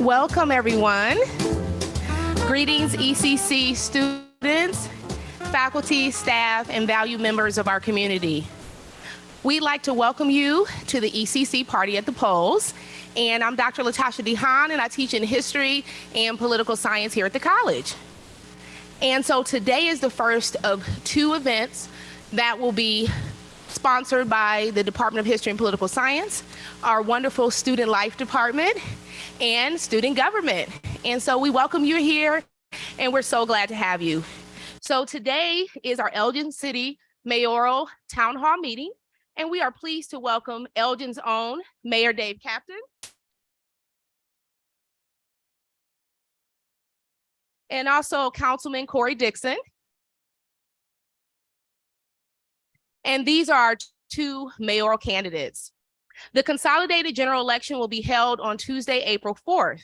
Welcome, everyone. Greetings, ECC students, faculty, staff, and valued members of our community. We'd like to welcome you to the ECC Party at the Polls. And I'm Dr. Latasha DeHaan, and I teach in history and political science here at the college. And so today is the first of two events that will be sponsored by the Department of History and Political Science, our wonderful Student Life Department, and Student Government. And so we welcome you here, and we're so glad to have you. So today is our Elgin City Mayoral Town Hall meeting, and we are pleased to welcome Elgin's own Mayor Dave Captain, and also Councilman Corey Dixon. And these are our two mayoral candidates. The consolidated general election will be held on Tuesday, April 4th.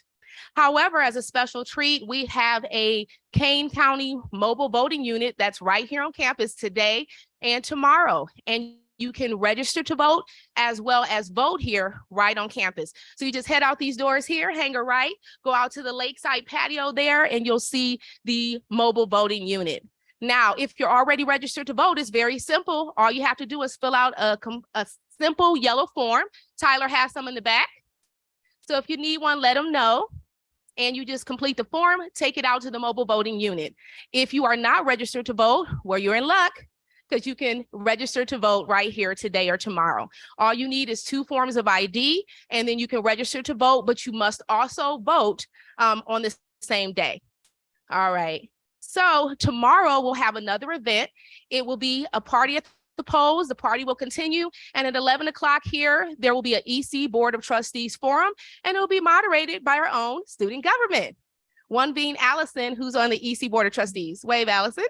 However, as a special treat, we have a Kane County mobile voting unit that's right here on campus today and tomorrow. And you can register to vote as well as vote here right on campus. So you just head out these doors here, hang a right, go out to the lakeside patio there, and you'll see the mobile voting unit. Now, if you're already registered to vote, it's very simple. All you have to do is fill out a simple yellow form. Tyler has some in the back. So if you need one, let him know. And you just complete the form, take it out to the mobile voting unit. If you are not registered to vote, well, you're in luck, because you can register to vote right here today or tomorrow. All you need is 2 forms of ID, and then you can register to vote, but you must also vote on the same day. All right. So tomorrow we'll have another event. It will be a party at the polls. The party will continue. And at 11 o'clock here, there will be an EC Board of Trustees forum, and it will be moderated by our own student government. One being Allison, who's on the EC Board of Trustees. Wave, Allison.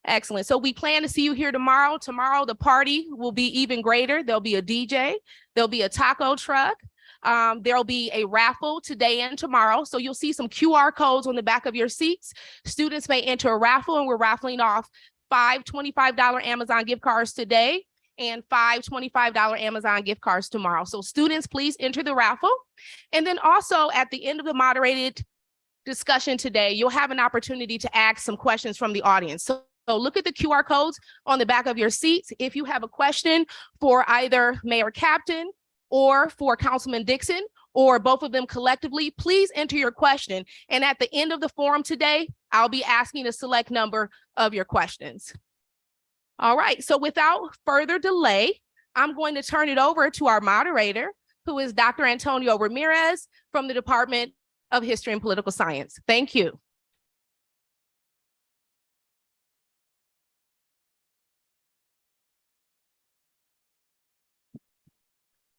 Excellent. So we plan to see you here tomorrow. Tomorrow, the party will be even greater. There'll be a DJ. There'll be a taco truck. There'll be a raffle today and tomorrow. So you'll see some QR codes on the back of your seats. Students may enter a raffle, and we're raffling off 5 $25 Amazon gift cards today and 5 $25 Amazon gift cards tomorrow. So students, please enter the raffle. And then also at the end of the moderated discussion today, you'll have an opportunity to ask some questions from the audience. So look at the QR codes on the back of your seats. If you have a question for either Mayor Captain or for Councilman Dixon, or both of them collectively, please enter your question. And at the end of the forum today, I'll be asking a select number of your questions. All right, so without further delay, I'm going to turn it over to our moderator, who is Dr. Antonio Ramirez from the Department of History and Political Science. Thank you.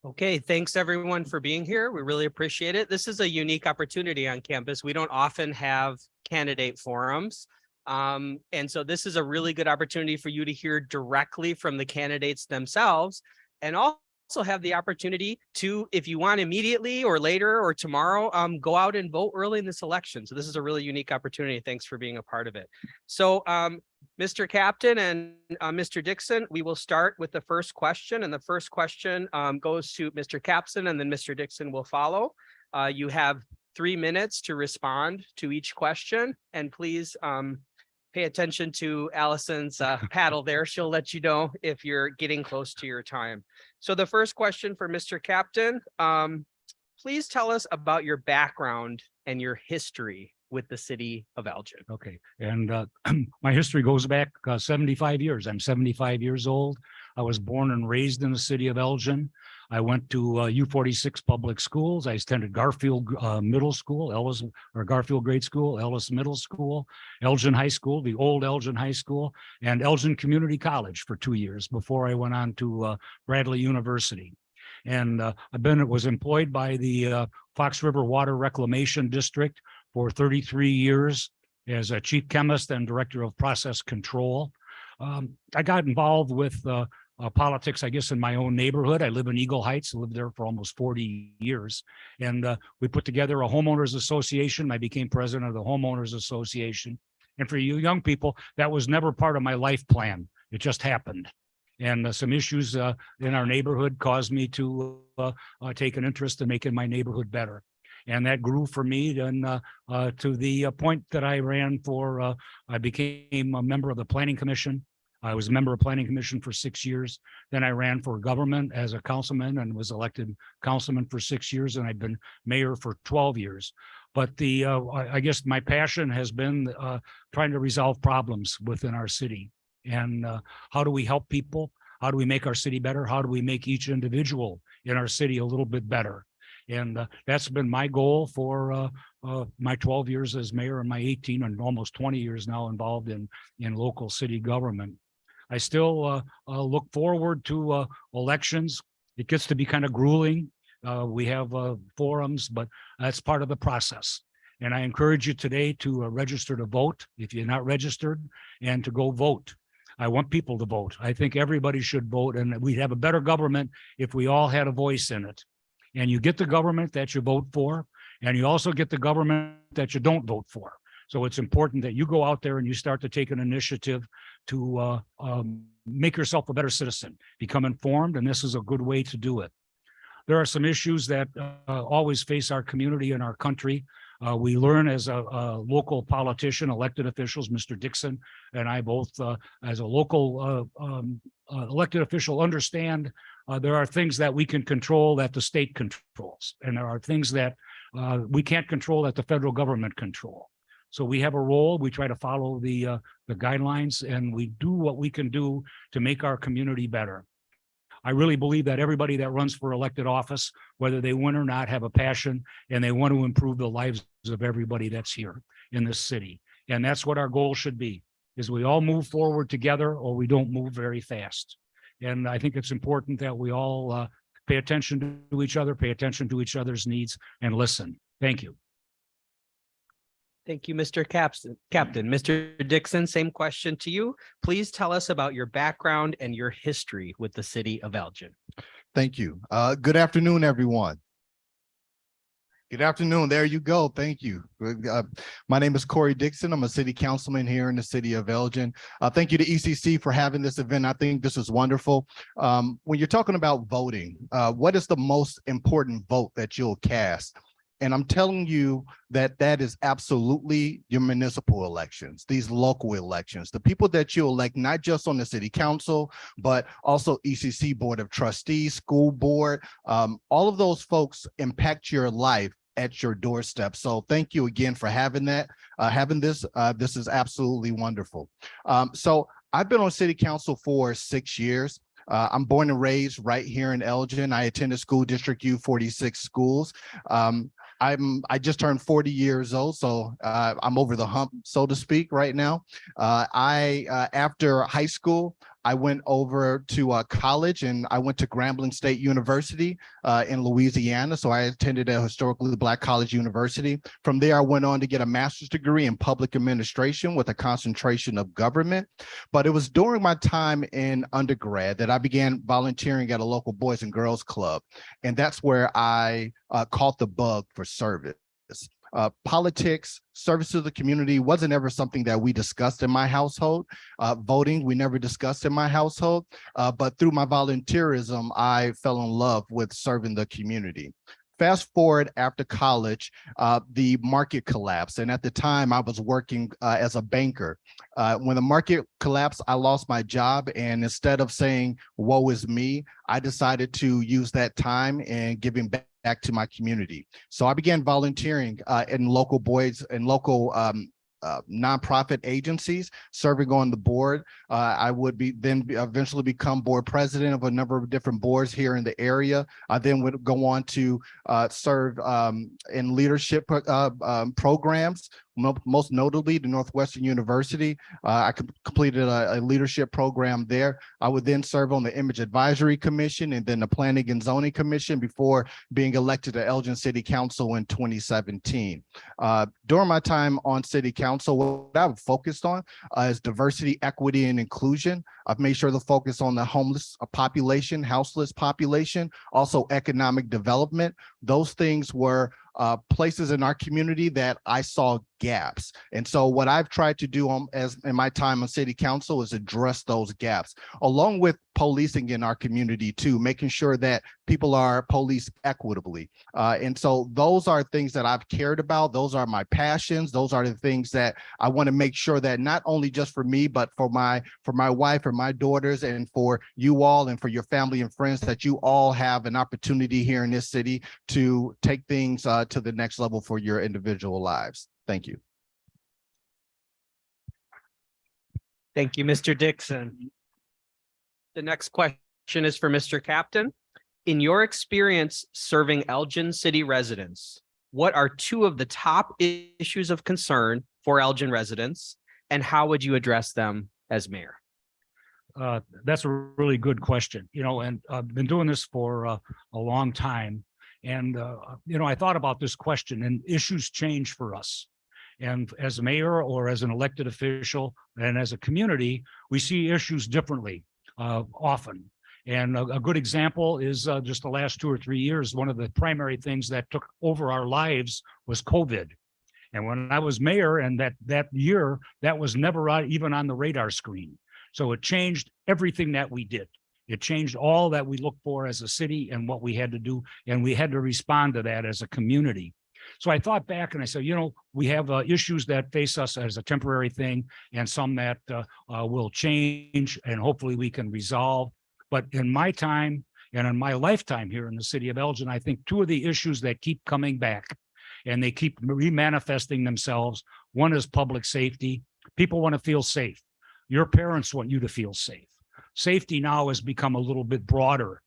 Okay, thanks everyone for being here. We really appreciate it. This is a unique opportunity on campus. We don't often have candidate forums. And so this is a really good opportunity for you to hear directly from the candidates themselves, and also have the opportunity to, if you want immediately or later or tomorrow, go out and vote early in this election. So this is a really unique opportunity. Thanks for being a part of it. So Mr. Captain and Mr. Dixon, we will start with the first question, and the first question goes to Mr. Capson, and then Mr. Dixon will follow. You have 3 minutes to respond to each question, and please pay attention to Allison's paddle there. She'll let you know if you're getting close to your time. So the first question for Mr. Captain, please tell us about your background and your history with the city of Elgin. Okay, and my history goes back 75 years. I'm 75 years old. I was born and raised in the city of Elgin. I went to U46 public schools. I attended Garfield Middle School, Ellis, or Garfield Grade School, Ellis Middle School, Elgin High School, the old Elgin High School, and Elgin Community College for 2 years before I went on to Bradley University. And was employed by the Fox River Water Reclamation District for 33 years as a chief chemist and director of process control. I got involved with politics, I guess, in my own neighborhood. I live in Eagle Heights. I lived there for almost 40 years. And we put together a homeowners association. I became president of the homeowners association. And for you young people, that was never part of my life plan. It just happened. And some issues in our neighborhood caused me to take an interest in making my neighborhood better. And that grew for me then to the point that I ran for, I became a member of the Planning Commission. I was a member of Planning Commission for 6 years. Then I ran for government as a councilman and was elected councilman for 6 years. And I've been mayor for 12 years. But I guess my passion has been trying to resolve problems within our city. And how do we help people? How do we make our city better? How do we make each individual in our city a little bit better? And that's been my goal for my 12 years as mayor and my 18 and almost 20 years now involved in local city government. I still look forward to elections. It gets to be kind of grueling. We have forums, but that's part of the process. And I encourage you today to register to vote if you're not registered, and to go vote. I want people to vote. I think everybody should vote, and we'd have a better government if we all had a voice in it. And you get the government that you vote for, and you also get the government that you don't vote for. So it's important that you go out there and you start to take an initiative to make yourself a better citizen, become informed, and this is a good way to do it. There are some issues that always face our community and our country. We learn as a local politician, elected officials, Mr. Dixon and I both, as a local elected official, understand there are things that we can control that the state controls, and there are things that we can't control that the federal government control. So we have a role. We try to follow the guidelines, and we do what we can do to make our community better. I really believe that everybody that runs for elected office, whether they win or not, have a passion, and they want to improve the lives of everybody that's here in this city. And that's what our goal should be, is we all move forward together, or we don't move very fast. And I think it's important that we all pay attention to each other, pay attention to each other's needs, and listen. Thank you. Thank you, Mr. Captain. Mr. Dixon, same question to you. Please tell us about your background and your history with the city of Elgin. Thank you. Good afternoon, everyone. Good afternoon. There you go. Thank you. My name is Corey Dixon. I'm a city councilman here in the city of Elgin. Thank you to ECC for having this event. I think this is wonderful. When you're talking about voting, what is the most important vote that you'll cast? And I'm telling you that that is absolutely your municipal elections, these local elections, the people that you elect, not just on the city council, but also ECC Board of Trustees, school board, all of those folks impact your life at your doorstep. So thank you again for having that, this is absolutely wonderful. So I've been on city council for 6 years. I'm born and raised right here in Elgin. I attended school district U46 schools. I just turned 40 years old, so I'm over the hump, so to speak, right now. After high school, I went over to college, and I went to Grambling State University in Louisiana. So I attended a historically Black college university. From there, I went on to get a master's degree in public administration with a concentration of government. But it was during my time in undergrad that I began volunteering at a local Boys and Girls Club. And that's where I caught the bug for service. Politics, service to the community wasn't ever something that we discussed in my household. Voting, we never discussed in my household. But through my volunteerism, I fell in love with serving the community. Fast forward after college, the market collapsed. And at the time I was working as a banker. When the market collapsed, I lost my job. And instead of saying, woe is me, I decided to use that time and giving back to my community. So I began volunteering in local boys and local nonprofit agencies, serving on the board. I would eventually become board president of a number of different boards here in the area. I then would go on to serve in leadership programs, most notably the Northwestern University. I completed a leadership program there. I would then serve on the Image Advisory Commission and then the Planning and Zoning Commission before being elected to Elgin City Council in 2017. During my time on City Council, what I've focused on is diversity, equity, and inclusion. I've made sure to focus on the homeless population, houseless population, also economic development. Those things were places in our community that I saw gaps. And so what I've tried to do in my time on City Council is address those gaps, along with policing in our community too, making sure that people are policed equitably. And so those are things that I've cared about. Those are my passions. Those are the things that I want to make sure that not only just for me, but for my wife and my daughters and for you all and for your family and friends, that you all have an opportunity here in this city to take things to the next level for your individual lives. Thank you. Thank you, Mr. Dixon. The next question is for Mr. Captain. In your experience serving Elgin City residents, what are two of the top issues of concern for Elgin residents, and how would you address them as mayor? That's a really good question, and I've been doing this for a long time. And, I thought about this question, and issues change for us. And as a mayor or as an elected official and as a community, we see issues differently often. And a good example is just the last 2 or 3 years, one of the primary things that took over our lives was COVID. And when I was mayor and that year, that was never even on the radar screen. So it changed everything that we did. It changed all that we look for as a city and what we had to do, and we had to respond to that as a community. So I thought back and I said, we have issues that face us as a temporary thing and some that will change and hopefully we can resolve. But in my time and in my lifetime here in the city of Elgin, I think two of the issues that keep coming back and they keep remanifesting themselves, one is public safety. People want to feel safe. Your parents want you to feel safe. Safety now has become a little bit broader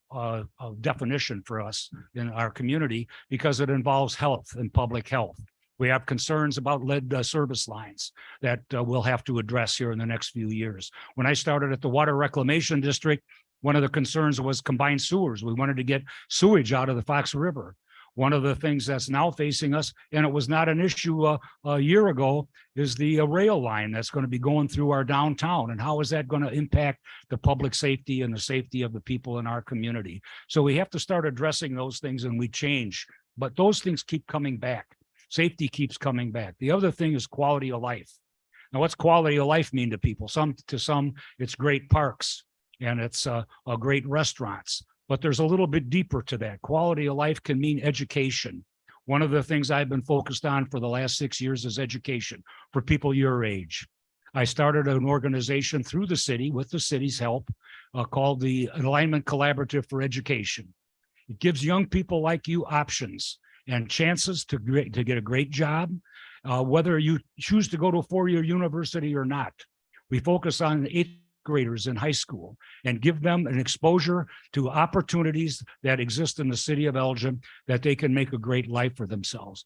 definition for us in our community because it involves health and public health. We have concerns about lead service lines that we'll have to address here in the next few years. When I started at the Water Reclamation District, one of the concerns was combined sewers. We wanted to get sewage out of the Fox River. One of the things that's now facing us, and it was not an issue a year ago, is the rail line that's going to be going through our downtown. And how is that going to impact the public safety and the safety of the people in our community? So we have to start addressing those things, and we change. But those things keep coming back. Safety keeps coming back. The other thing is quality of life. Now, what's quality of life mean to people? To some, it's great parks and it's great restaurants. But there's a little bit deeper to that. Quality of life can mean education. One of the things I've been focused on for the last 6 years is education for people your age. I started an organization through the city with the city's help called the Alignment Collaborative for Education. It gives young people like you options and chances to get a great job, whether you choose to go to a four-year university or not. We focus on 8th graders in high school and give them an exposure to opportunities that exist in the city of Elgin that they can make a great life for themselves.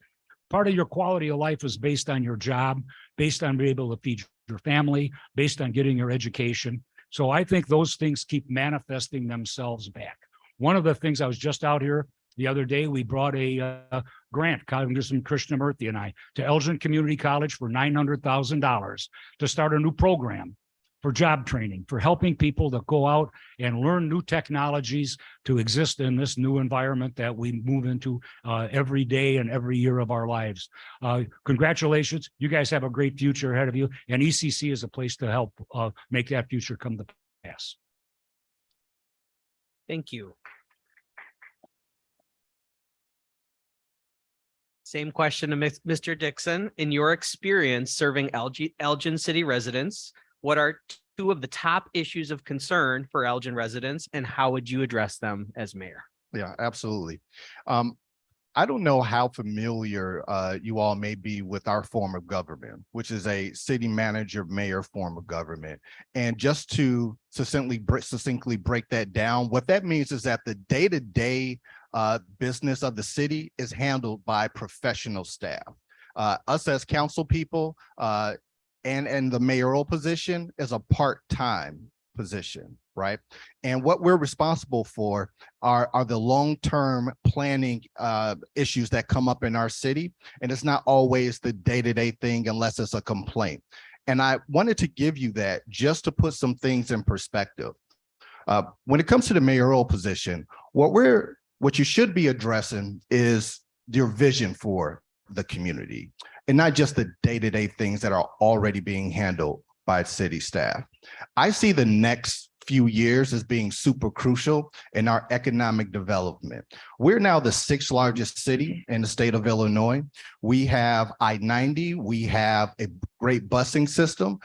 Part of your quality of life is based on your job, based on being able to feed your family, based on getting your education. So I think those things keep manifesting themselves back. One of the things, I was just out here the other day, we brought a grant, Congressman Krishnamurthy and I, to Elgin Community College for $900,000 to start a new program for job training, for helping people to go out and learn new technologies to exist in this new environment that we move into every day and every year of our lives. Congratulations. You guys have a great future ahead of you, and ECC is a place to help make that future come to pass. Thank you. Same question to Mr. Dixon. In your experience serving Elgin City residents, what are two of the top issues of concern for Elgin residents, and how would you address them as mayor? Yeah, absolutely. I don't know how familiar you all may be with our form of government, which is a city manager mayor form of government. And just to succinctly break that down, what that means is that the day-to-day business of the city is handled by professional staff. Us as council people and the mayoral position is a part-time position, right? And what we're responsible for are the long-term planning issues that come up in our city. And it's not always the day-to-day thing unless it's a complaint. And I wanted to give you that just to put some things in perspective. When it comes to the mayoral position, what you should be addressing is your vision for the community and not just the day-to-day things that are already being handled by city staff. I see the next few years as being super crucial in our economic development. We're now the 6th largest city in the state of Illinois. We have I-90, we have a great busing system.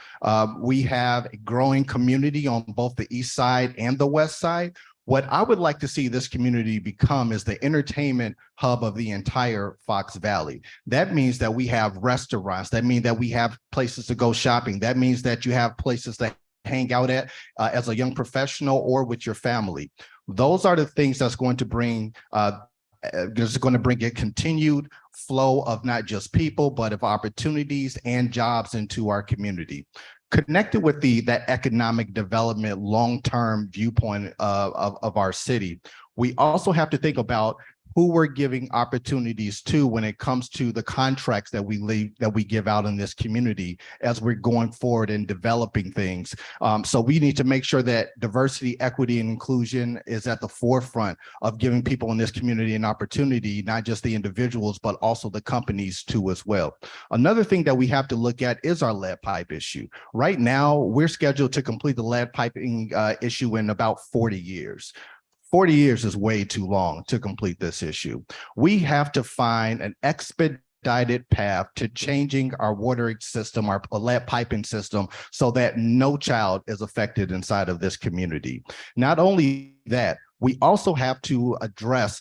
We have a growing community on both the east side and the west side. What I would like to see this community become is the entertainment hub of the entire Fox Valley. That means that we have restaurants. That means that we have places to go shopping. That means that you have places to hang out at as a young professional or with your family. Those are the things that's going to bring a continued flow of not just people, but of opportunities and jobs into our community. Connected with that economic development long-term viewpoint of our city, we also have to think about who we're giving opportunities to when it comes to the contracts that we give out in this community as we're going forward and developing things. So we need to make sure that diversity, equity, and inclusion is at the forefront of giving people in this community an opportunity, not just the individuals, but also the companies too as well. Another thing that we have to look at is our lead pipe issue. Right now, we're scheduled to complete the lead piping issue in about 40 years. 40 years is way too long to complete this issue. We have to find an expedited path to changing our watering system, our lead piping system, so that no child is affected inside of this community. Not only that, we also have to address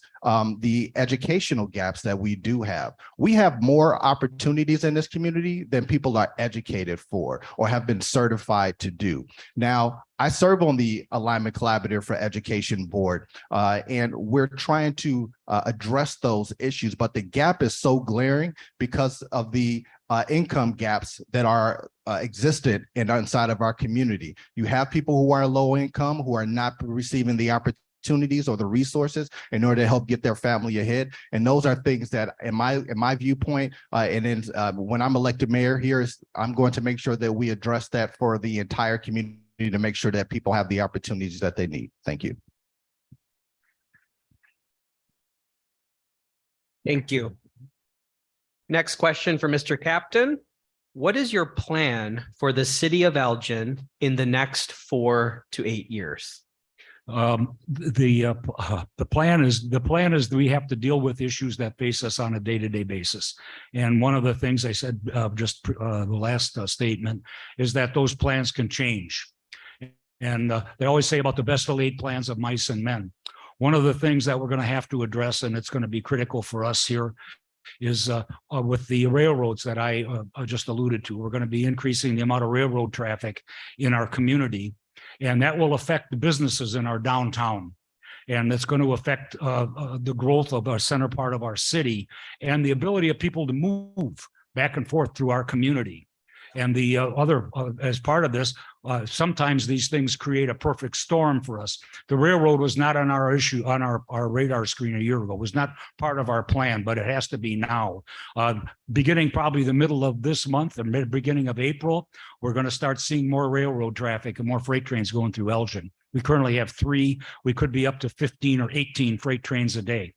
the educational gaps that we do have. We have more opportunities in this community than people are educated for or have been certified to do. Now, I serve on the Alignment Collaborative for Education Board, and we're trying to address those issues, but the gap is so glaring because of the income gaps that are existed inside of our community. You have people who are low income, who are not receiving the opportunities or the resources in order to help get their family ahead. And those are things that in my viewpoint, and then when I'm elected mayor here, I'm going to make sure that we address that for the entire community to make sure that people have the opportunities that they need. Thank you. Thank you. Next question for Mr. Captain. What is your plan for the city of Elgin in the next 4 to 8 years? The plan is we have to deal with issues that face us on a day-to-day basis. And one of the things I said the last statement is that those plans can change. And they always say about the best of laid plans of mice and men. One of the things that we're going to have to address, and it's going to be critical for us here, is with the railroads that I just alluded to. We're going to be increasing the amount of railroad traffic in our community, and that will affect the businesses in our downtown. And it's going to affect the growth of our center part of our city and the ability of people to move back and forth through our community. And the as part of this, sometimes these things create a perfect storm for us. The railroad was not on our issue, on our radar screen a year ago. It was not part of our plan, but it has to be now. Beginning probably the middle of this month or beginning of April, we're going to start seeing more railroad traffic and more freight trains going through Elgin. We currently have 3. We could be up to 15 or 18 freight trains a day.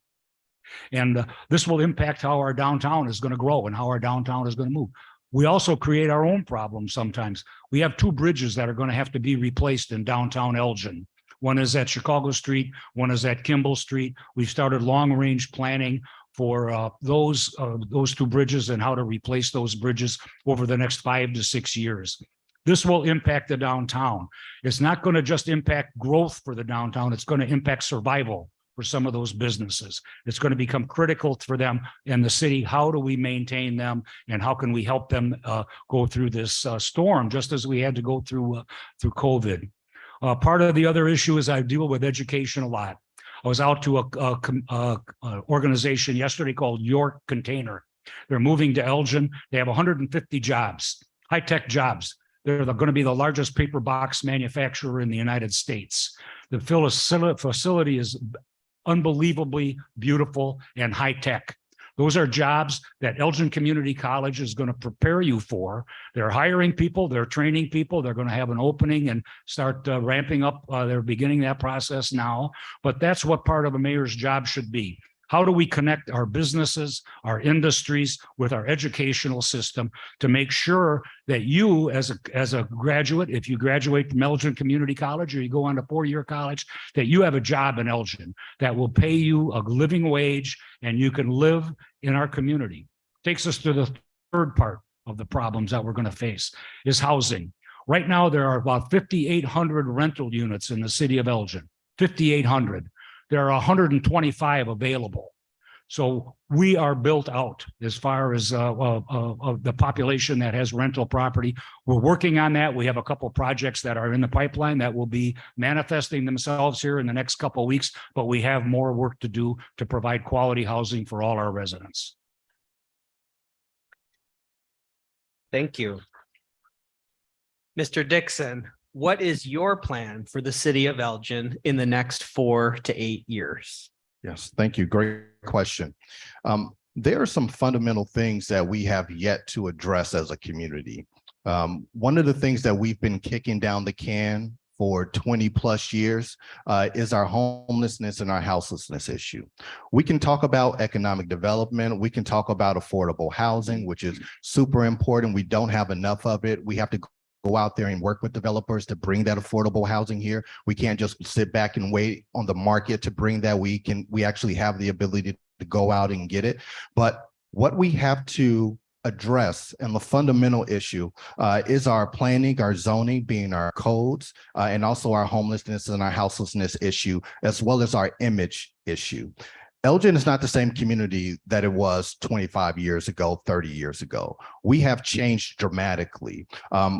And this will impact how our downtown is going to grow and how our downtown is going to move. We also create our own problems sometimes. We have 2 bridges that are going to have to be replaced in downtown Elgin. One is at Chicago Street, one is at Kimball Street. We've started long-range planning for those 2 bridges and how to replace those bridges over the next 5 to 6 years. This will impact the downtown. It's not going to just impact growth for the downtown. It's going to impact survival for some of those businesses. It's going to become critical for them in the city. How do we maintain them, and how can we help them go through this storm, just as we had to go through COVID? Part of the other issue is I deal with education a lot. I was out to a organization yesterday called York Container. They're moving to Elgin. They have 150 jobs, high-tech jobs. They're going to be the largest paper box manufacturer in the United States. The facility is unbelievably beautiful and high-tech. Those are jobs that Elgin Community College is going to prepare you for. They're hiring people, they're training people, they're going to have an opening and start ramping up. They're beginning that process now, but that's what part of a mayor's job should be. How do we connect our businesses, our industries with our educational system to make sure that you as a graduate, if you graduate from Elgin Community College or you go on to four-year college, that you have a job in Elgin that will pay you a living wage and you can live in our community. Takes us to the third part of the problems that we're going to face is housing. Right now, there are about 5,800 rental units in the city of Elgin, 5,800. There are 125 available. So we are built out as far as of the population that has rental property. We're working on that. We have a couple of projects that are in the pipeline that will be manifesting themselves here in the next couple of weeks, but we have more work to do to provide quality housing for all our residents. Thank you. Mr. Dixon, what is your plan for the city of Elgin in the next 4 to 8 years? Yes, thank you. Great question. There are some fundamental things that we have yet to address as a community. One of the things that we've been kicking down the can for 20 plus years is our homelessness and our houselessness issue. We can talk about economic development. We can talk about affordable housing, which is super important. We don't have enough of it. We have to go out there and work with developers to bring that affordable housing here. We can't just sit back and wait on the market to bring that. We actually have the ability to go out and get it. But what we have to address, and the fundamental issue is our planning, our zoning, being our codes, and also our homelessness and our houselessness issue, as well as our image issue. Elgin is not the same community that it was 25 years ago, 30 years ago. We have changed dramatically.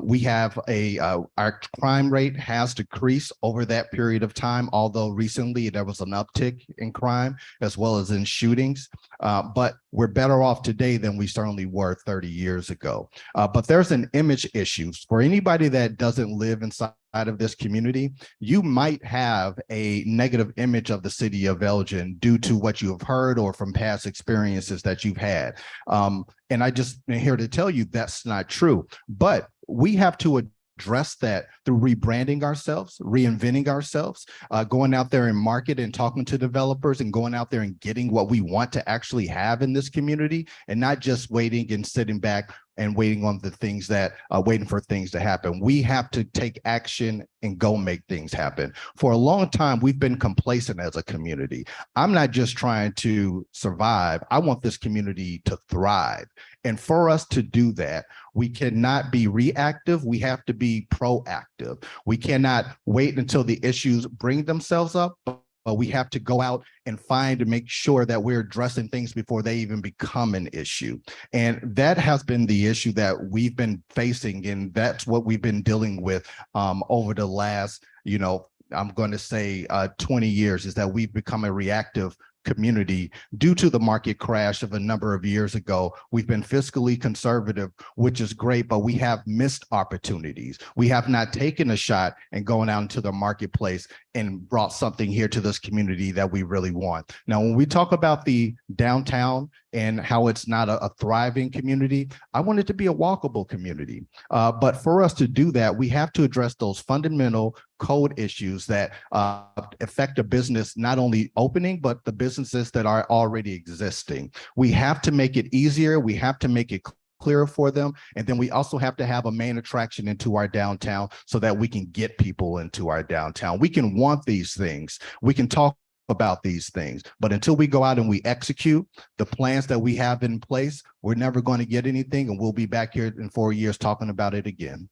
We have our crime rate has decreased over that period of time, although recently there was an uptick in crime as well as in shootings. But we're better off today than we certainly were 30 years ago. But there's an image issue. For anybody that doesn't live inside of this community, you might have a negative image of the city of Elgin due to what you have heard or from past experiences that you've had. And I just am here to tell you that's not true, but we have to address that through rebranding ourselves, reinventing ourselves, going out there and market and talking to developers and going out there and getting what we want to actually have in this community, and not just waiting and sitting back and waiting on the things that waiting for things to happen. We have to take action and go make things happen. For a long time, we've been complacent as a community. I'm not just trying to survive. I want this community to thrive. And for us to do that, we cannot be reactive. We have to be proactive. We cannot wait until the issues bring themselves up, but we have to go out and find and make sure that we're addressing things before they even become an issue. And that has been the issue that we've been facing. And that's what we've been dealing with over the last, I'm going to say 20 years, is that we've become a reactive community due to the market crash of a number of years ago. We've been fiscally conservative, which is great, but we have missed opportunities. We have not taken a shot and going out into the marketplace and brought something here to this community that we really want. Now, when we talk about the downtown and how it's not a thriving community, I want it to be a walkable community. But for us to do that, we have to address those fundamental code issues that affect a business not only opening, but the businesses that are already existing. We have to make it easier. We have to make it clearer for them. And then we also have to have a main attraction into our downtown so that we can get people into our downtown. We can want these things. We can talk about these things, but until we go out and we execute the plans that we have in place, we're never going to get anything. And we'll be back here in 4 years talking about it again.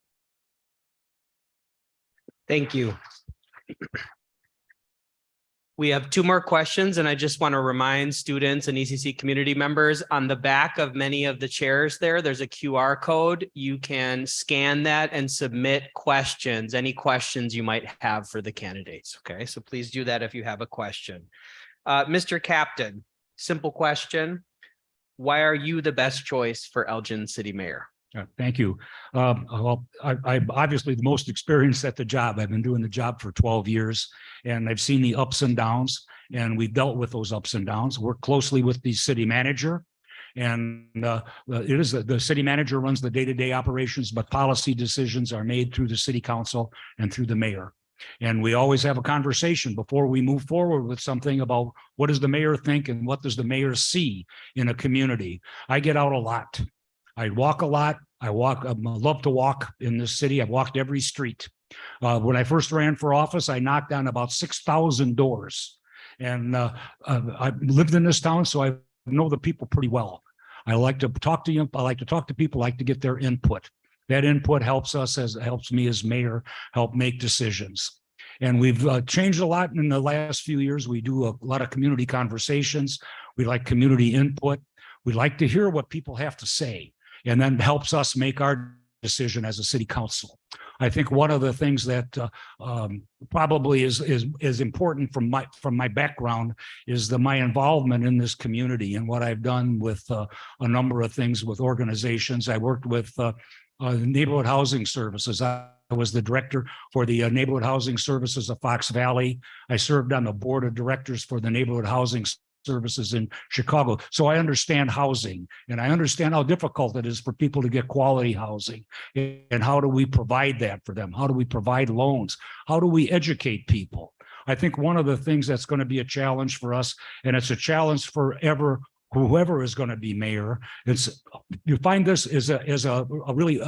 Thank you. We have two more questions, and I just want to remind students and ECC community members on the back of many of the chairs there's a QR code. You can scan that and submit questions, any questions you might have for the candidates. Okay, so please do that if you have a question. Mr. Captain, simple question. Why are you the best choice for Elgin City Mayor? Thank you. Well, I'm obviously the most experienced at the job. I've been doing the job for 12 years, and I've seen the ups and downs, and we've dealt with those ups and downs. Work closely with the city manager, and it is the city manager runs the day-to-day operations, but policy decisions are made through the city council and through the mayor. And we always have a conversation before we move forward with something about what does the mayor think and what does the mayor see in a community. I get out a lot. I walk a lot. I love to walk in this city. I've walked every street. When I first ran for office, I knocked on about 6,000 doors. And I've lived in this town, so I know the people pretty well. I like to talk to you. I like to talk to people, I like to get their input. That input helps me as mayor, help make decisions. And we've changed a lot in the last few years. We do a lot of community conversations. We like community input. We like to hear what people have to say, and then helps us make our decision as a city council. I think one of the things that probably is important from my background is my involvement in this community and what I've done with a number of things with organizations. I worked with neighborhood housing services. I was the director for the neighborhood housing services of Fox Valley. I served on the board of directors for the neighborhood housing services in Chicago. So I understand housing, and I understand how difficult it is for people to get quality housing. And how do we provide that for them? How do we provide loans? How do we educate people? I think one of the things that's going to be a challenge for us, and it's a challenge for whoever is going to be mayor, you find this is a really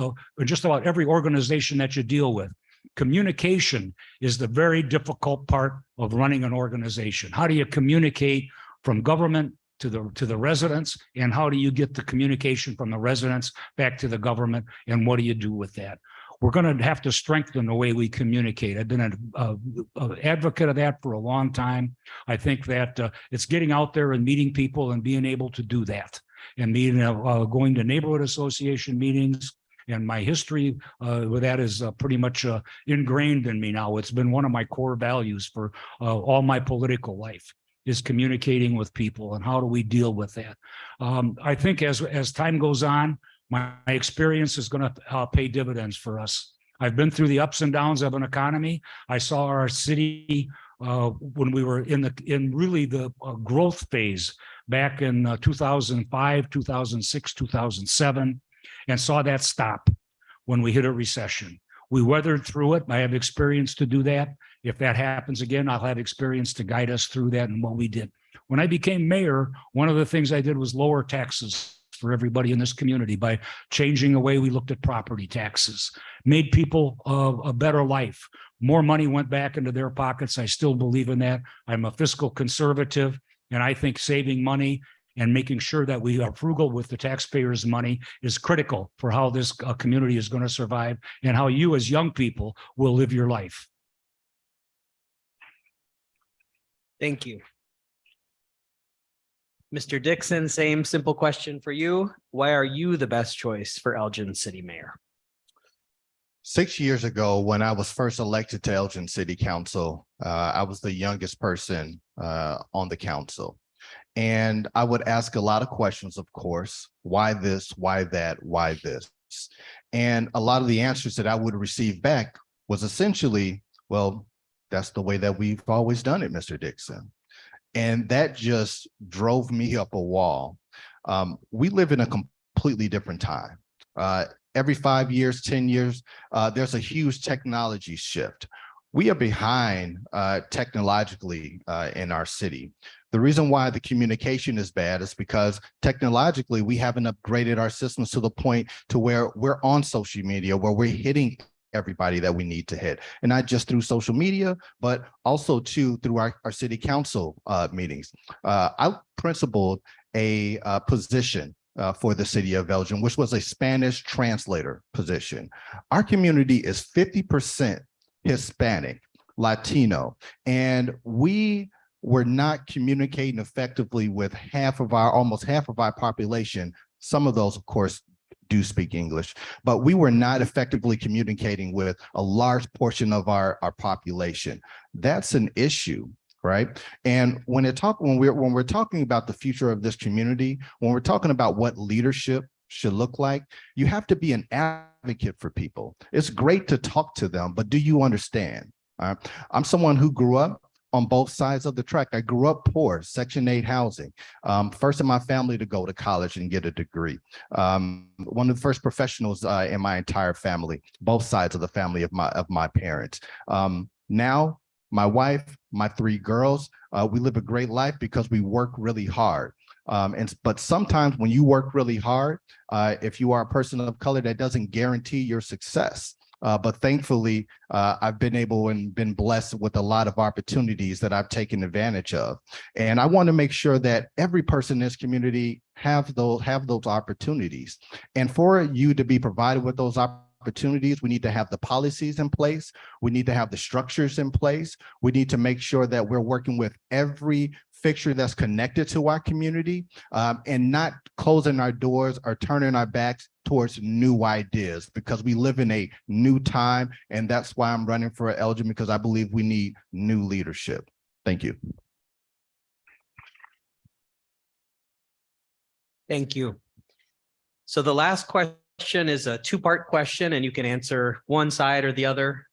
just about every organization that you deal with. Communication is the very difficult part of running an organization. How do you communicate from government to the residents, and how do you get the communication from the residents back to the government, and what do you do with that? We're going to have to strengthen the way we communicate. I've been an advocate of that for a long time. I think that it's getting out there and meeting people and being able to do that, and going to neighborhood association meetings. And my history with that is pretty much ingrained in me now. It's been one of my core values for all my political life, is communicating with people, and how do we deal with that? I think as time goes on, my experience is going to pay dividends for us. I've been through the ups and downs of an economy. I saw our city when we were in really the growth phase back in 2005, 2006, 2007, and saw that stop when we hit a recession. We weathered through it. I have experience to do that. If that happens again, I'll have experience to guide us through that and what we did. When I became mayor, one of the things I did was lower taxes for everybody in this community by changing the way we looked at property taxes, made people a better life. More money went back into their pockets. I still believe in that. I'm a fiscal conservative, and I think saving money and making sure that we are frugal with the taxpayers' money is critical for how this community is going to survive and how you as young people will live your life. Thank you. Mr. Dixon, same simple question for you. Why are you the best choice for Elgin City Mayor? 6 years ago, when I was first elected to Elgin City Council, I was the youngest person on the council. And I would ask a lot of questions, of course. Why this? Why that? Why this? And a lot of the answers that I would receive back was essentially, well, that's the way that we've always done it, Mr. Dixon. And that just drove me up a wall. We live in a completely different time. Every 5 years, 10 years, there's a huge technology shift. We are behind technologically in our city. The reason why the communication is bad is because technologically we haven't upgraded our systems to the point to where we're on social media, where we're hitting everybody that we need to hit, and not just through social media, but also too through our city council meetings. I principled a position for the city of Elgin, which was a Spanish translator position. Our community is 50% Hispanic, Latino, and we we're not communicating effectively with almost half of our population. Some of those, of course, do speak English, but we were not effectively communicating with a large portion of our population. That's an issue, right? And when we're talking about the future of this community, when we're talking about what leadership should look like, you have to be an advocate for people. It's great to talk to them, but do you understand? I'm someone who grew up on both sides of the track. I grew up poor, Section 8 housing, first in my family to go to college and get a degree. One of the first professionals in my entire family, both sides of the family of my parents. Now, my wife, my 3 girls, we live a great life because we work really hard. But sometimes when you work really hard, if you are a person of color, that doesn't guarantee your success. But thankfully, I've been able and been blessed with a lot of opportunities that I've taken advantage of. And I want to make sure that every person in this community have those opportunities. And for you to be provided with those opportunities, we need to have the policies in place. We need to have the structures in place. We need to make sure that we're working with every fixture that's connected to our community, and not closing our doors or turning our backs towards new ideas, because we live in a new time. And that's why I'm running for Elgin, because I believe we need new leadership. Thank you. Thank you. So the last question is a 2-part question, and you can answer one side or the other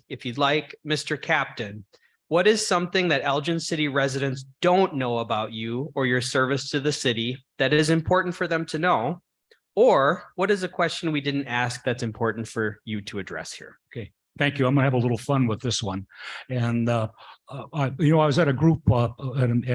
if you'd like. Mr. Captain, what is something that Elgin City residents don't know about you or your service to the city that is important for them to know? Or what is a question we didn't ask that's important for you to address here? Okay, thank you. I'm gonna have a little fun with this one. And I was at a group at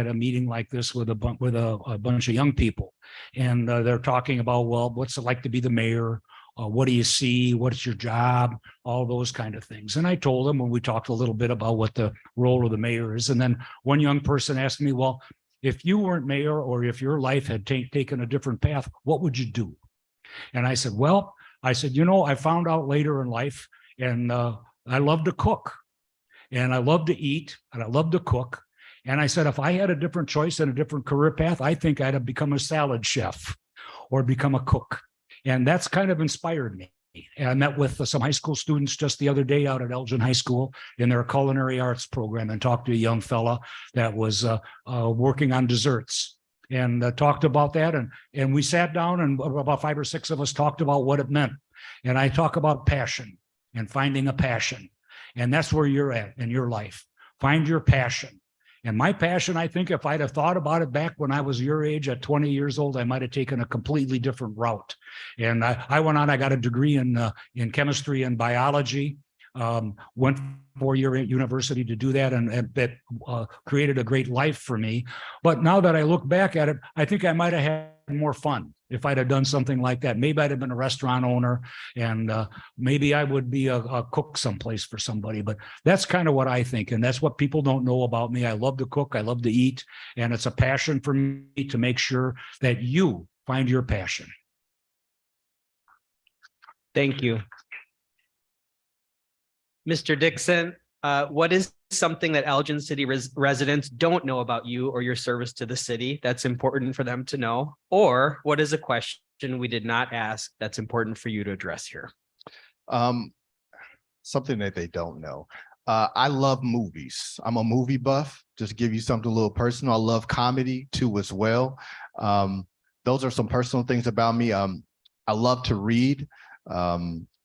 a meeting like this with a bunch of young people, and they're talking about, well, what's it like to be the mayor? What do you see? What's your job? All those kind of things. And I told them when we talked a little bit about what the role of the mayor is. And then one young person asked me, well, if you weren't mayor, or if your life had taken a different path, what would you do? And I said, I found out later in life, and I love to cook, and I love to eat, and I love to cook. And I said, if I had a different choice and a different career path, I think I'd have become a salad chef or become a cook. And that's kind of inspired me. And I met with some high school students just the other day out at Elgin High School in their culinary arts program, and talked to a young fella that was working on desserts, and talked about that. And we sat down, and about 5 or 6 of us talked about what it meant. And I talk about passion and finding a passion. And that's where you're at in your life. Find your passion. And my passion, I think if I'd have thought about it back when I was your age at 20 years old, I might have taken a completely different route. And I went on, I got a degree in chemistry and biology, went 4-year at university to do that, and that created a great life for me. But now that I look back at it, I think I might have had more fun if I'd have done something like that. Maybe I'd have been a restaurant owner, and maybe I would be a cook someplace for somebody. But that's kind of what I think, and that's what people don't know about me. I love to cook, I love to eat, and it's a passion for me to make sure that you find your passion. Thank you. Mr. Dixon, what is something that Elgin City residents don't know about you or your service to the city that's important for them to know? Or what is a question we did not ask that's important for you to address here? Something that they don't know. I love movies. I'm a movie buff. Just to give you something a little personal. I love comedy too as well. Those are some personal things about me. I love to read.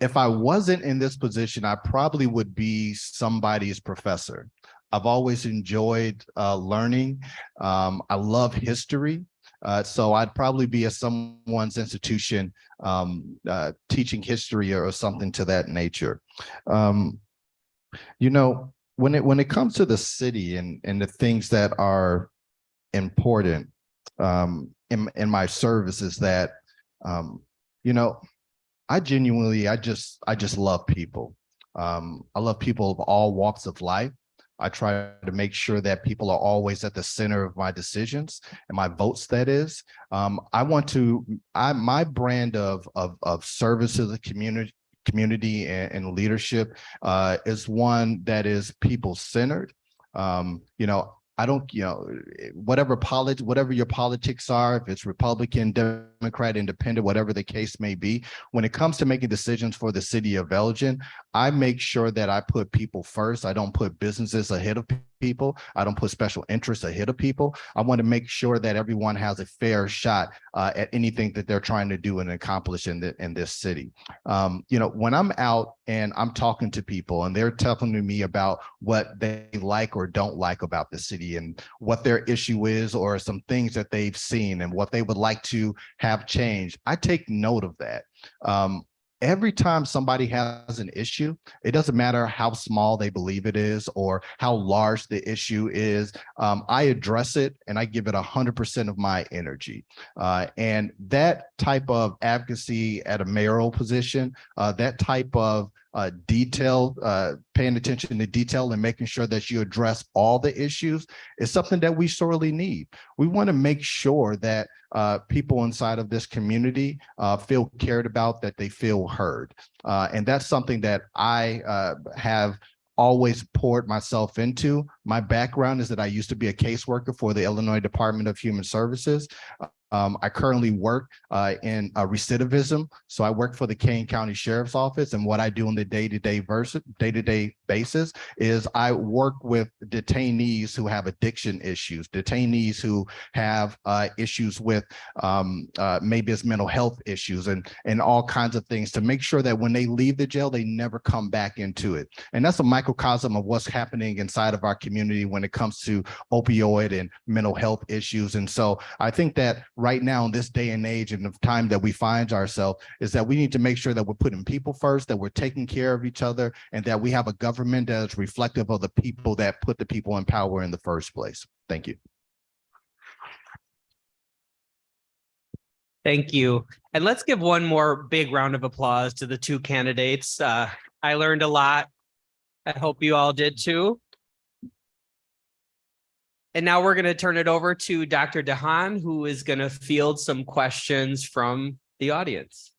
If I wasn't in this position, I probably would be somebody's professor. I've always enjoyed learning. I love history. So I'd probably be at someone's institution teaching history or something to that nature. When it comes to the city and the things that are important in my service is that, I just love people. I love people of all walks of life. I try to make sure that people are always at the center of my decisions and my votes, that is. My brand of service to the community and leadership is one that is people-centered. I don't, whatever your politics are, if it's Republican, Democrat, Independent, whatever the case may be, when it comes to making decisions for the city of Elgin, I make sure that I put people first. I don't put businesses ahead of people. I don't put special interests ahead of people. I want to make sure that everyone has a fair shot at anything that they're trying to do and accomplish in this city. When I'm out and I'm talking to people and they're telling me about what they like or don't like about the city and what their issue is, or some things that they've seen and what they would like to have changed, I take note of that. Every time somebody has an issue, it doesn't matter how small they believe it is or how large the issue is, I address it and I give it 100% of my energy. And that type of advocacy at a mayoral position, that type of detail, paying attention to detail and making sure that you address all the issues is something that we sorely need. We want to make sure that people inside of this community feel cared about, that they feel heard. And that's something that I have always poured myself into. My background is that I used to be a caseworker for the Illinois Department of Human Services. I currently work in recidivism. So I work for the Kane County Sheriff's Office. And what I do on the day-to-day basis is I work with detainees who have addiction issues, detainees who have issues with maybe it's mental health issues and all kinds of things, to make sure that when they leave the jail, they never come back into it. And that's a microcosm of what's happening inside of our community when it comes to opioid and mental health issues. And so I think that right now in this day and age and the time that we find ourselves is that we need to make sure that we're putting people first, that we're taking care of each other, and that we have a government that is reflective of the people that put the people in power in the first place. Thank you. Thank you. And let's give one more big round of applause to the two candidates. I learned a lot. I hope you all did too. And now we're going to turn it over to Dr. DeHaan, who is going to field some questions from the audience.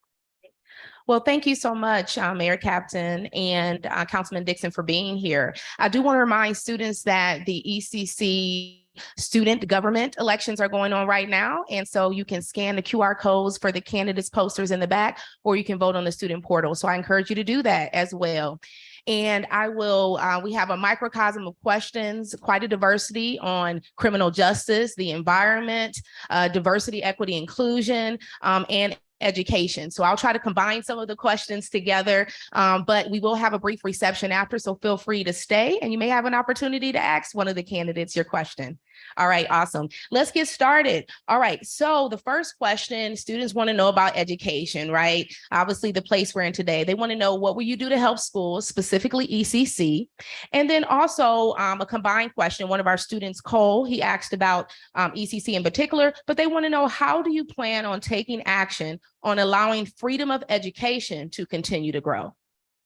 Well, thank you so much, Mayor Captain and Councilman Dixon, for being here. I do want to remind students that the ECC student government elections are going on right now. And so you can scan the QR codes for the candidates posters in the back, or you can vote on the student portal. So I encourage you to do that as well. And I will, we have a microcosm of questions, quite a diversity on criminal justice, the environment, diversity, equity, inclusion, and education. So I'll try to combine some of the questions together, but we will have a brief reception after, so feel free to stay and you may have an opportunity to ask one of the candidates your question. All right, awesome. Let's get started. All right, so the first question, students want to know about education, right? Obviously the place we're in today. They want to know, what will you do to help schools, specifically ECC? And then also a combined question, one of our students, Cole, he asked about ECC in particular, but they want to know, how do you plan on taking action on allowing freedom of education to continue to grow?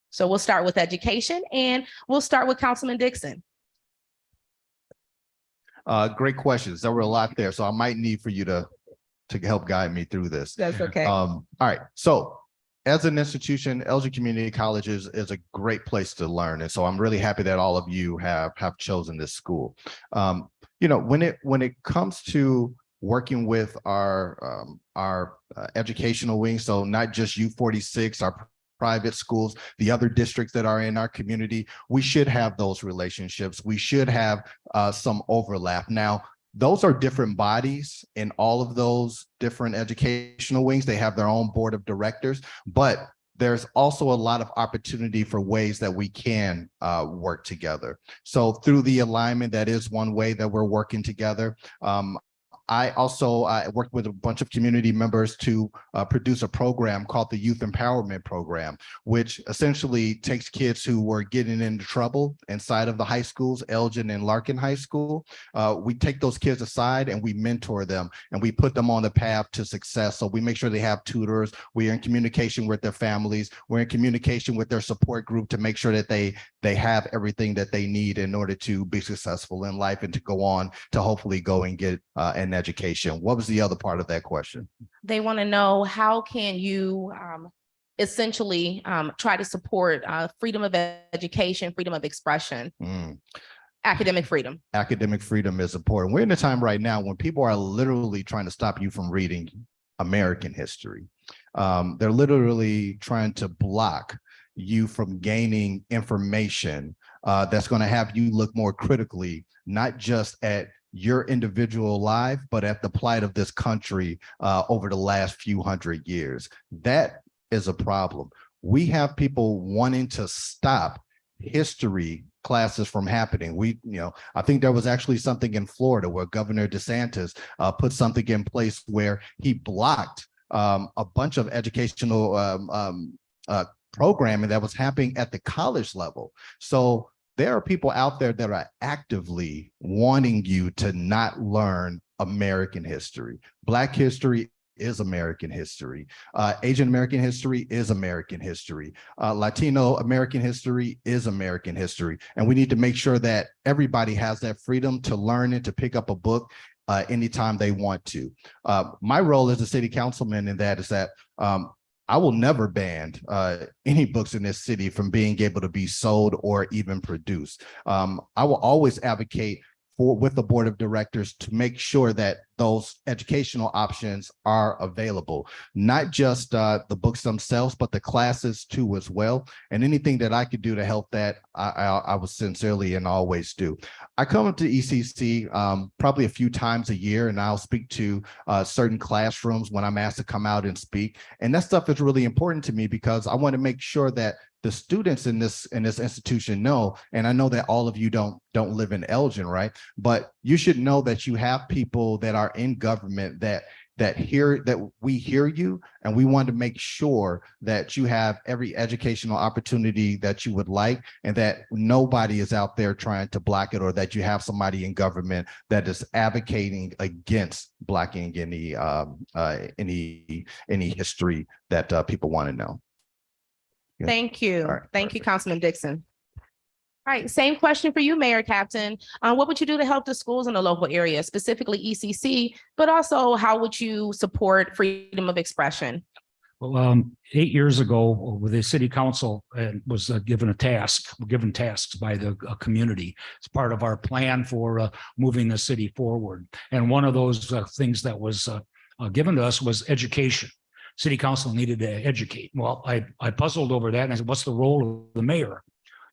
So we'll start with education and we'll start with Councilman Dixon. Great questions. There were a lot there, so I might need for you to help guide me through this. That's okay. All right. So as an institution, Elgin Community College is a great place to learn. And so I'm really happy that all of you have chosen this school. When it comes to working with our educational wing, so not just U46, our private schools, the other districts that are in our community, we should have those relationships. We should have some overlap. Now, those are different bodies in all of those different educational wings. They have their own board of directors, but there's also a lot of opportunity for ways that we can work together. So through the alignment, that is one way that we're working together. I also worked with a bunch of community members to produce a program called the Youth Empowerment Program, which essentially takes kids who were getting into trouble inside of the high schools, Elgin and Larkin High School. We take those kids aside and we mentor them and we put them on the path to success. So we make sure they have tutors. We're in communication with their families. We're in communication with their support group to make sure that they have everything that they need in order to be successful in life and to go on to hopefully go and get an education. What was the other part of that question? They want to know, how can you essentially try to support freedom of education, freedom of expression? Academic freedom. Academic freedom is important. We're in a time right now when people are literally trying to stop you from reading American history. They're literally trying to block you from gaining information that's going to have you look more critically, not just at your individual life, but at the plight of this country over the last few hundred years. That is a problem. We have people wanting to stop history classes from happening. I think there was actually something in Florida where Governor DeSantis put something in place where he blocked a bunch of educational programming that was happening at the college level. So there are people out there that are actively wanting you to not learn American history. Black history is American history. Asian American history is American history. Latino American history is American history. And we need to make sure that everybody has that freedom to learn and to pick up a book anytime they want to. My role as a city councilman in that is that I will never ban any books in this city from being able to be sold or even produced. I will always advocate with the board of directors to make sure that those educational options are available, not just the books themselves, but the classes too as well. And anything that I could do to help that, I will sincerely and always do. I come up to ECC probably a few times a year, and I'll speak to certain classrooms when I'm asked to come out and speak. And that stuff is really important to me because I want to make sure that the students in this institution know, and I know that all of you don't live in Elgin, right? But you should know that you have people that are in government that we hear you, and we want to make sure that you have every educational opportunity that you would like, and that nobody is out there trying to block it, or that you have somebody in government that is advocating against blocking any history that people want to know. Thank you. All right, Thank you, perfect. Councilman Dixon. All right, same question for you, Mayor Captain. What would you do to help the schools in the local area, specifically ECC, but also how would you support freedom of expression? Well, 8 years ago, the city council was given tasks by the community. It's part of our plan for moving the city forward. And one of those things that was given to us was education. City council needed to educate. Well, I puzzled over that and I said, what's the role of the mayor?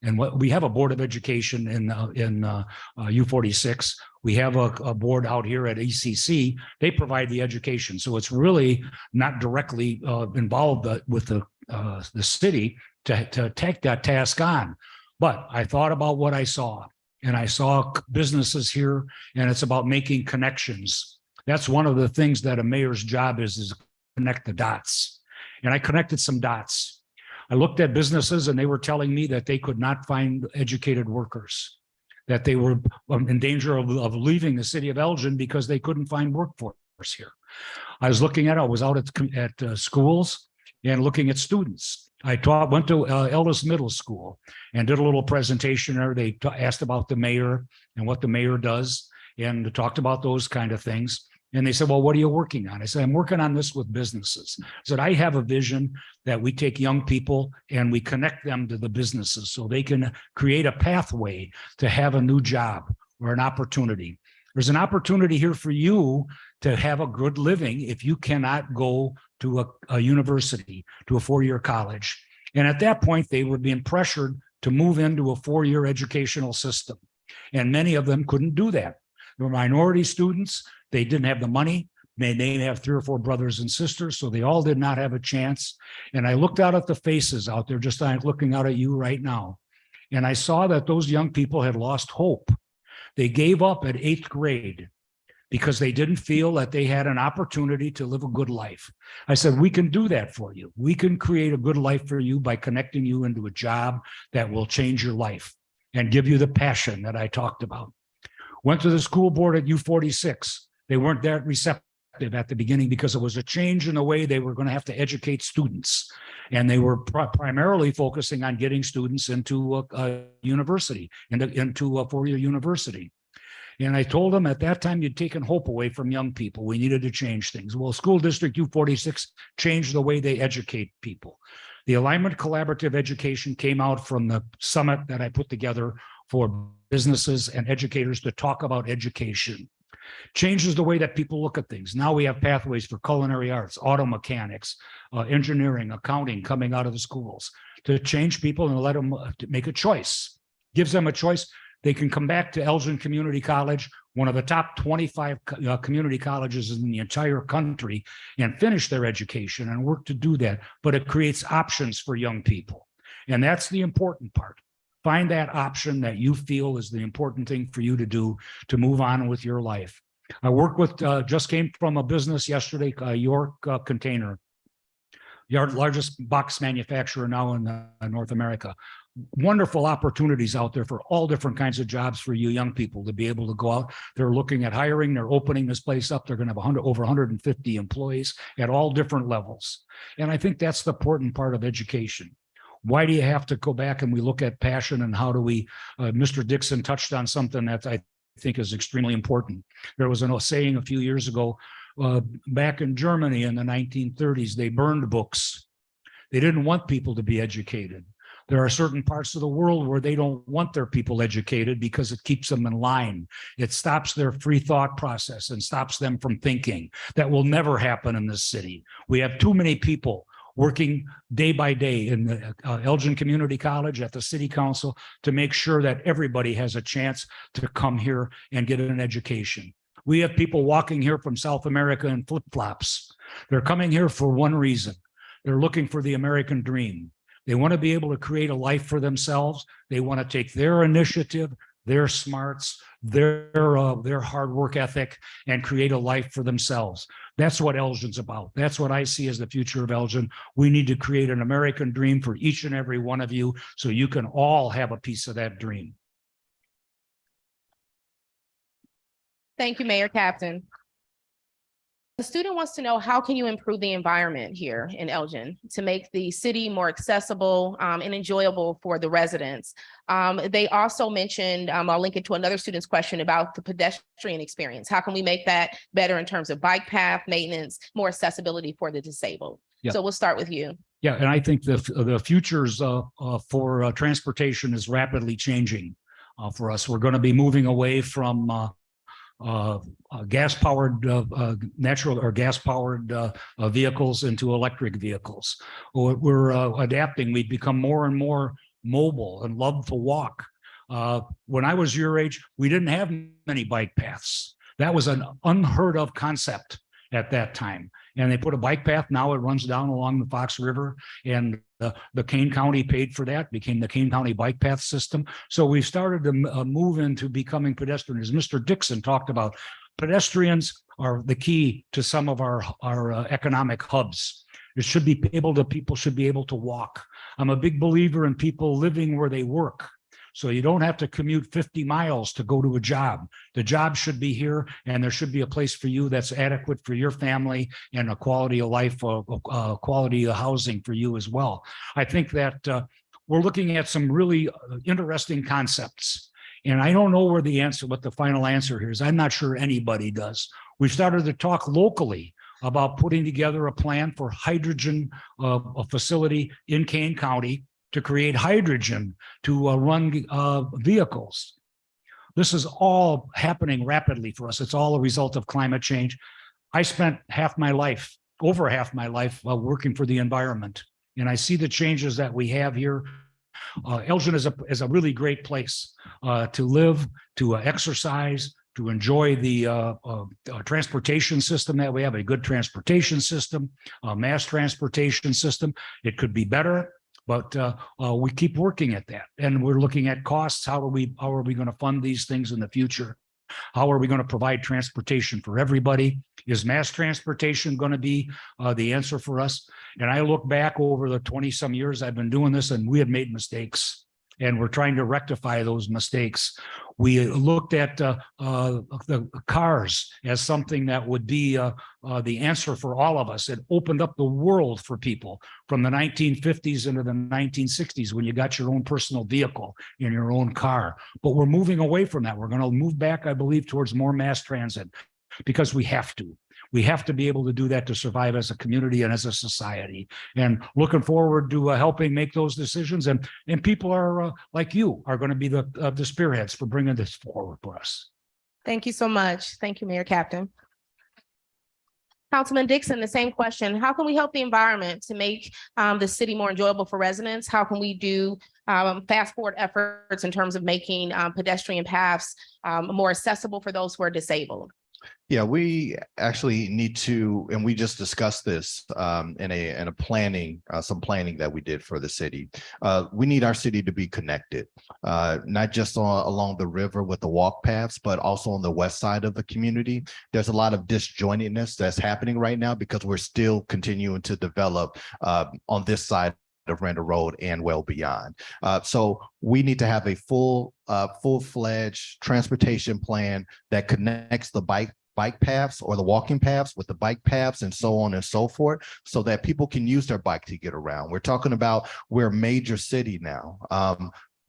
And we have a board of education in U46. We have a board out here at ECC. They provide the education. So it's really not directly involved with the city to take that task on. But I thought about what I saw, and I saw businesses here, and it's about making connections. That's one of the things that a mayor's job is connect the dots. And I connected some dots. I looked at businesses and they were telling me that they could not find educated workers, that they were in danger of leaving the city of Elgin because they couldn't find workforce here. I was out at schools and looking at students. I went to Ellis Middle School and did a little presentation there. They asked about the mayor and what the mayor does and talked about those kind of things. And they said, well, what are you working on? I said, I'm working on this with businesses. I said, I have a vision that we take young people and we connect them to the businesses so they can create a pathway to have a new job or an opportunity. There's an opportunity here for you to have a good living if you cannot go to a university, to a four-year college. And at that point, they were being pressured to move into a four-year educational system. And many of them couldn't do that. They were minority students. They didn't have the money. They may have 3 or 4 brothers and sisters, so they all did not have a chance. And I looked out at the faces out there, just like looking out at you right now. And I saw that those young people had lost hope. They gave up at 8th grade because they didn't feel that they had an opportunity to live a good life. I said, we can do that for you. We can create a good life for you by connecting you into a job that will change your life and give you the passion that I talked about. Went to the school board at U46. They weren't that receptive at the beginning because it was a change in the way they were going to have to educate students. And they were primarily focusing on getting students into a university, into a four-year university. And I told them at that time, you'd taken hope away from young people. We needed to change things. Well, School District U46 changed the way they educate people. The Alignment Collaborative Education came out from the summit that I put together for businesses and educators to talk about education. Changes the way that people look at things. Now we have pathways for culinary arts, auto mechanics, engineering, accounting coming out of the schools to change people and let them to make a choice. Gives them a choice. They can come back to Elgin Community College, one of the top 25 community colleges in the entire country, and finish their education and work to do that. But it creates options for young people. And that's the important part. Find that option that you feel is the important thing for you to do to move on with your life. I work with, just came from a business yesterday, York Container, the largest box manufacturer now in North America. Wonderful opportunities out there for all different kinds of jobs for you young people to be able to go out. They're looking at hiring. They're opening this place up. They're going to have over 150 employees at all different levels. And I think that's the important part of education. Why do you have to go back and we look at passion and how do we, Mr. Dixon touched on something that I think is extremely important. There was a saying a few years ago, back in Germany in the 1930s, they burned books. They didn't want people to be educated. There are certain parts of the world where they don't want their people educated because it keeps them in line. It stops their free thought process and stops them from thinking. That will never happen in this city. We have too many people working day by day in the Elgin Community College, at the city council, to make sure that everybody has a chance to come here and get an education. We have people walking here from South America in flip-flops. They're coming here for one reason. They're looking for the American dream. They want to be able to create a life for themselves. They want to take their initiative, their smarts, their hard work ethic, and create a life for themselves. That's what Elgin's about. That's what I see as the future of Elgin. We need to create an American dream for each and every one of you so you can all have a piece of that dream. Thank you, Mayor Captain. The student wants to know, how can you improve the environment here in Elgin to make the city more accessible and enjoyable for the residents? They also mentioned, I'll link it to another student's question about the pedestrian experience. How can we make that better in terms of bike path maintenance, more accessibility for the disabled? Yeah. So we'll start with you. Yeah, and I think the futures for transportation is rapidly changing for us. We're going to be moving away from gas-powered natural or gas-powered vehicles into electric vehicles. We're adapting. We've become more and more mobile and love to walk. When I was your age, we didn't have many bike paths. That was an unheard of concept at that time. And they put a bike path. Now it runs down along the Fox River, and the Kane County paid for that, became the Kane County Bike Path System. So we've started to move into becoming pedestrian. As Mr. Dixon talked about, pedestrians are the key to some of our economic hubs. It should be people should be able to walk. I'm a big believer in people living where they work. So you don't have to commute 50 miles to go to a job. The job should be here, and there should be a place for you that's adequate for your family and a quality of life, quality of housing for you as well. I think that we're looking at some really interesting concepts. And I don't know what the final answer here is. I'm not sure anybody does. We've started to talk locally about putting together a plan for hydrogen, a facility in Kane County to create hydrogen to run vehicles. This is all happening rapidly for us. It's all a result of climate change. I spent over half my life working for the environment, and I see the changes that we have here. Elgin is a really great place to live, to exercise, to enjoy the transportation system that we have, a good transportation system, a mass transportation system. It could be better. But we keep working at that, and we're looking at costs. How are we going to fund these things in the future? How are we going to provide transportation for everybody? Is mass transportation going to be the answer for us? And I look back over the 20-some years I've been doing this, and we have made mistakes, and we're trying to rectify those mistakes. We looked at the cars as something that would be the answer for all of us. It opened up the world for people from the 1950s into the 1960s when you got your own personal vehicle in your own car. But we're moving away from that. We're going to move back, I believe, towards more mass transit because we have to. We have to be able to do that to survive as a community and as a society. And looking forward to helping make those decisions. And people are like you are going to be the spearheads for bringing this forward for us. Thank you so much. Thank you, Mayor Captain. Councilman Dixon, the same question. How can we help the environment to make the city more enjoyable for residents? How can we do fast forward efforts in terms of making pedestrian paths more accessible for those who are disabled? Yeah, we actually need to, and we just discussed this in a planning, some planning that we did for the city. We need our city to be connected, not just along the river with the walk paths, but also on the west side of the community. There's a lot of disjointedness that's happening right now because we're still continuing to develop on this side of Randall Road and well beyond. So we need to have a full-fledged transportation plan that connects the bike paths or the walking paths with the bike paths and so on and so forth, so that people can use their bike to get around. We're talking about, we're a major city now.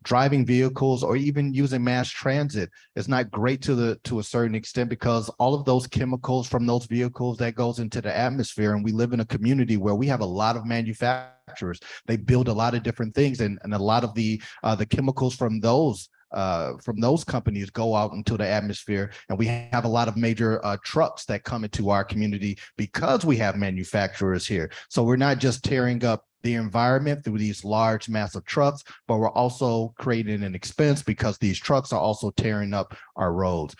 Driving vehicles or even using mass transit is not great to a certain extent because all of those chemicals from those vehicles that goes into the atmosphere, and we live in a community where we have a lot of manufacturers. They build a lot of different things, and a lot of the chemicals from those companies go out into the atmosphere, and we have a lot of major trucks that come into our community because we have manufacturers here. So we're not just tearing up the environment through these large, massive trucks, but we're also creating an expense because these trucks are also tearing up our roads.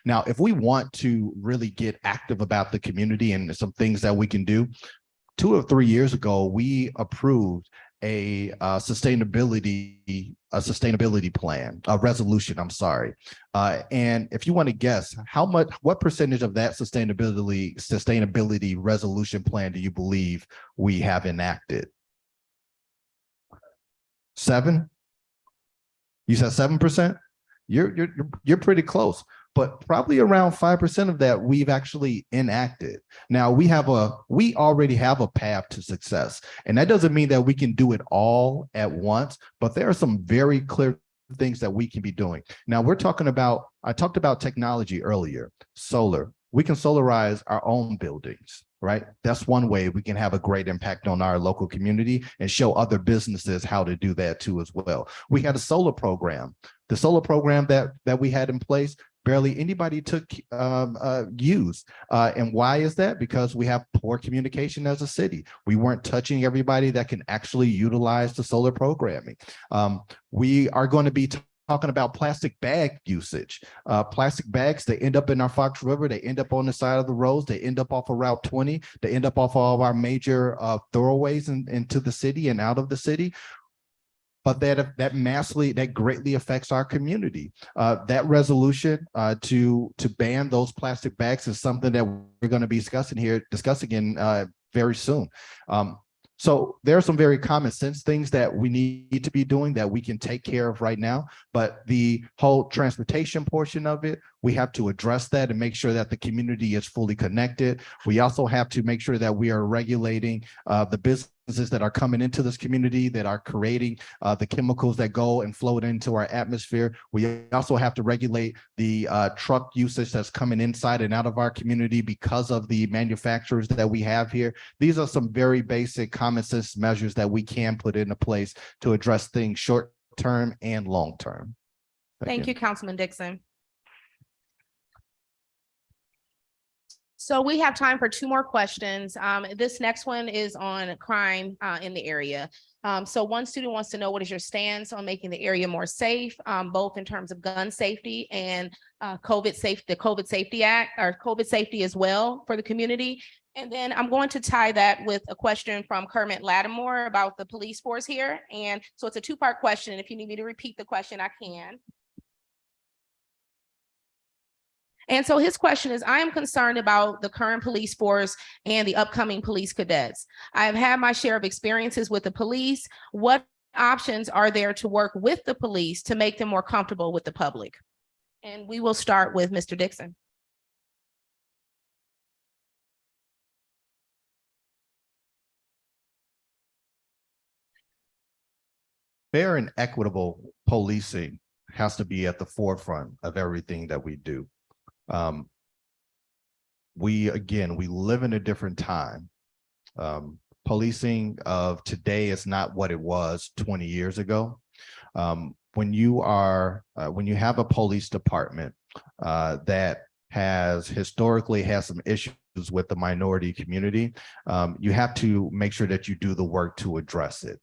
Now, if we want to really get active about the community and some things that we can do, 2 or 3 years ago, we approved a sustainability plan, a resolution, I'm sorry. And if you want to guess what percentage of that sustainability resolution plan do you believe we have enacted? 7? You said 7%? You're pretty close, but probably around 5% of that we've actually enacted. Now we already have a path to success, and that doesn't mean that we can do it all at once, but there are some very clear things that we can be doing. Now I talked about technology earlier, solar. We can solarize our own buildings, right? That's one way we can have a great impact on our local community and show other businesses how to do that too as well. We had a solar program. The solar program that we had in place, barely anybody took use. And why is that? Because we have poor communication as a city. We weren't touching everybody that can actually utilize the solar programming. We are going to be talking about plastic bag usage. Plastic bags, they end up in our Fox River, they end up on the side of the roads, they end up off of Route 20, they end up off all of our major thoroughways into the city and out of the city. But that greatly affects our community. That resolution to ban those plastic bags is something that we're going to be discussing in very soon. So there are some very common sense things that we need to be doing that we can take care of right now, but the whole transportation portion of it, we have to address that and make sure that the community is fully connected. We also have to make sure that we are regulating the businesses that are coming into this community, that are creating the chemicals that go and float into our atmosphere. We also have to regulate the truck usage that's coming inside and out of our community because of the manufacturers that we have here. These are some very basic common sense measures that we can put into place to address things short term and long term. Thank you, Councilman Dixon. So we have time for 2 more questions. This next one is on crime in the area. So one student wants to know, what is your stance on making the area more safe, both in terms of gun safety and the COVID Safety Act, or COVID safety as well for the community? And then I'm going to tie that with a question from Kermit Lattimore about the police force here. And so it's a 2-part question. And if you need me to repeat the question, I can. And so his question is, I am concerned about the current police force and the upcoming police cadets. I have had my share of experiences with the police. What options are there to work with the police to make them more comfortable with the public? And we will start with Mr. Dixon. Fair and equitable policing has to be at the forefront of everything that we do. we live in a different time. Policing of today is not what it was 20 years ago. When you have a police department that has historically has some issues with the minority community, you have to make sure that you do the work to address it.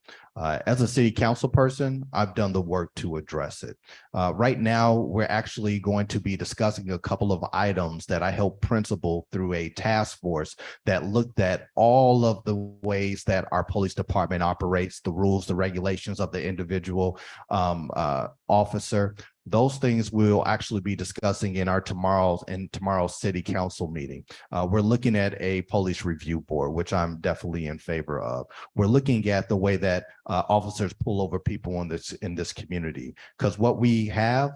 As a city council person, I've done the work to address it. Right now, we're actually going to be discussing a couple of items that I helped principal through a task force that looked at all of the ways that our police department operates, the rules, the regulations of the individual officer. Those things we'll actually be discussing in tomorrow's city council meeting. We're looking at a police review board, which I'm definitely in favor of. We're looking at the way that officers pull over people in this community, because what we have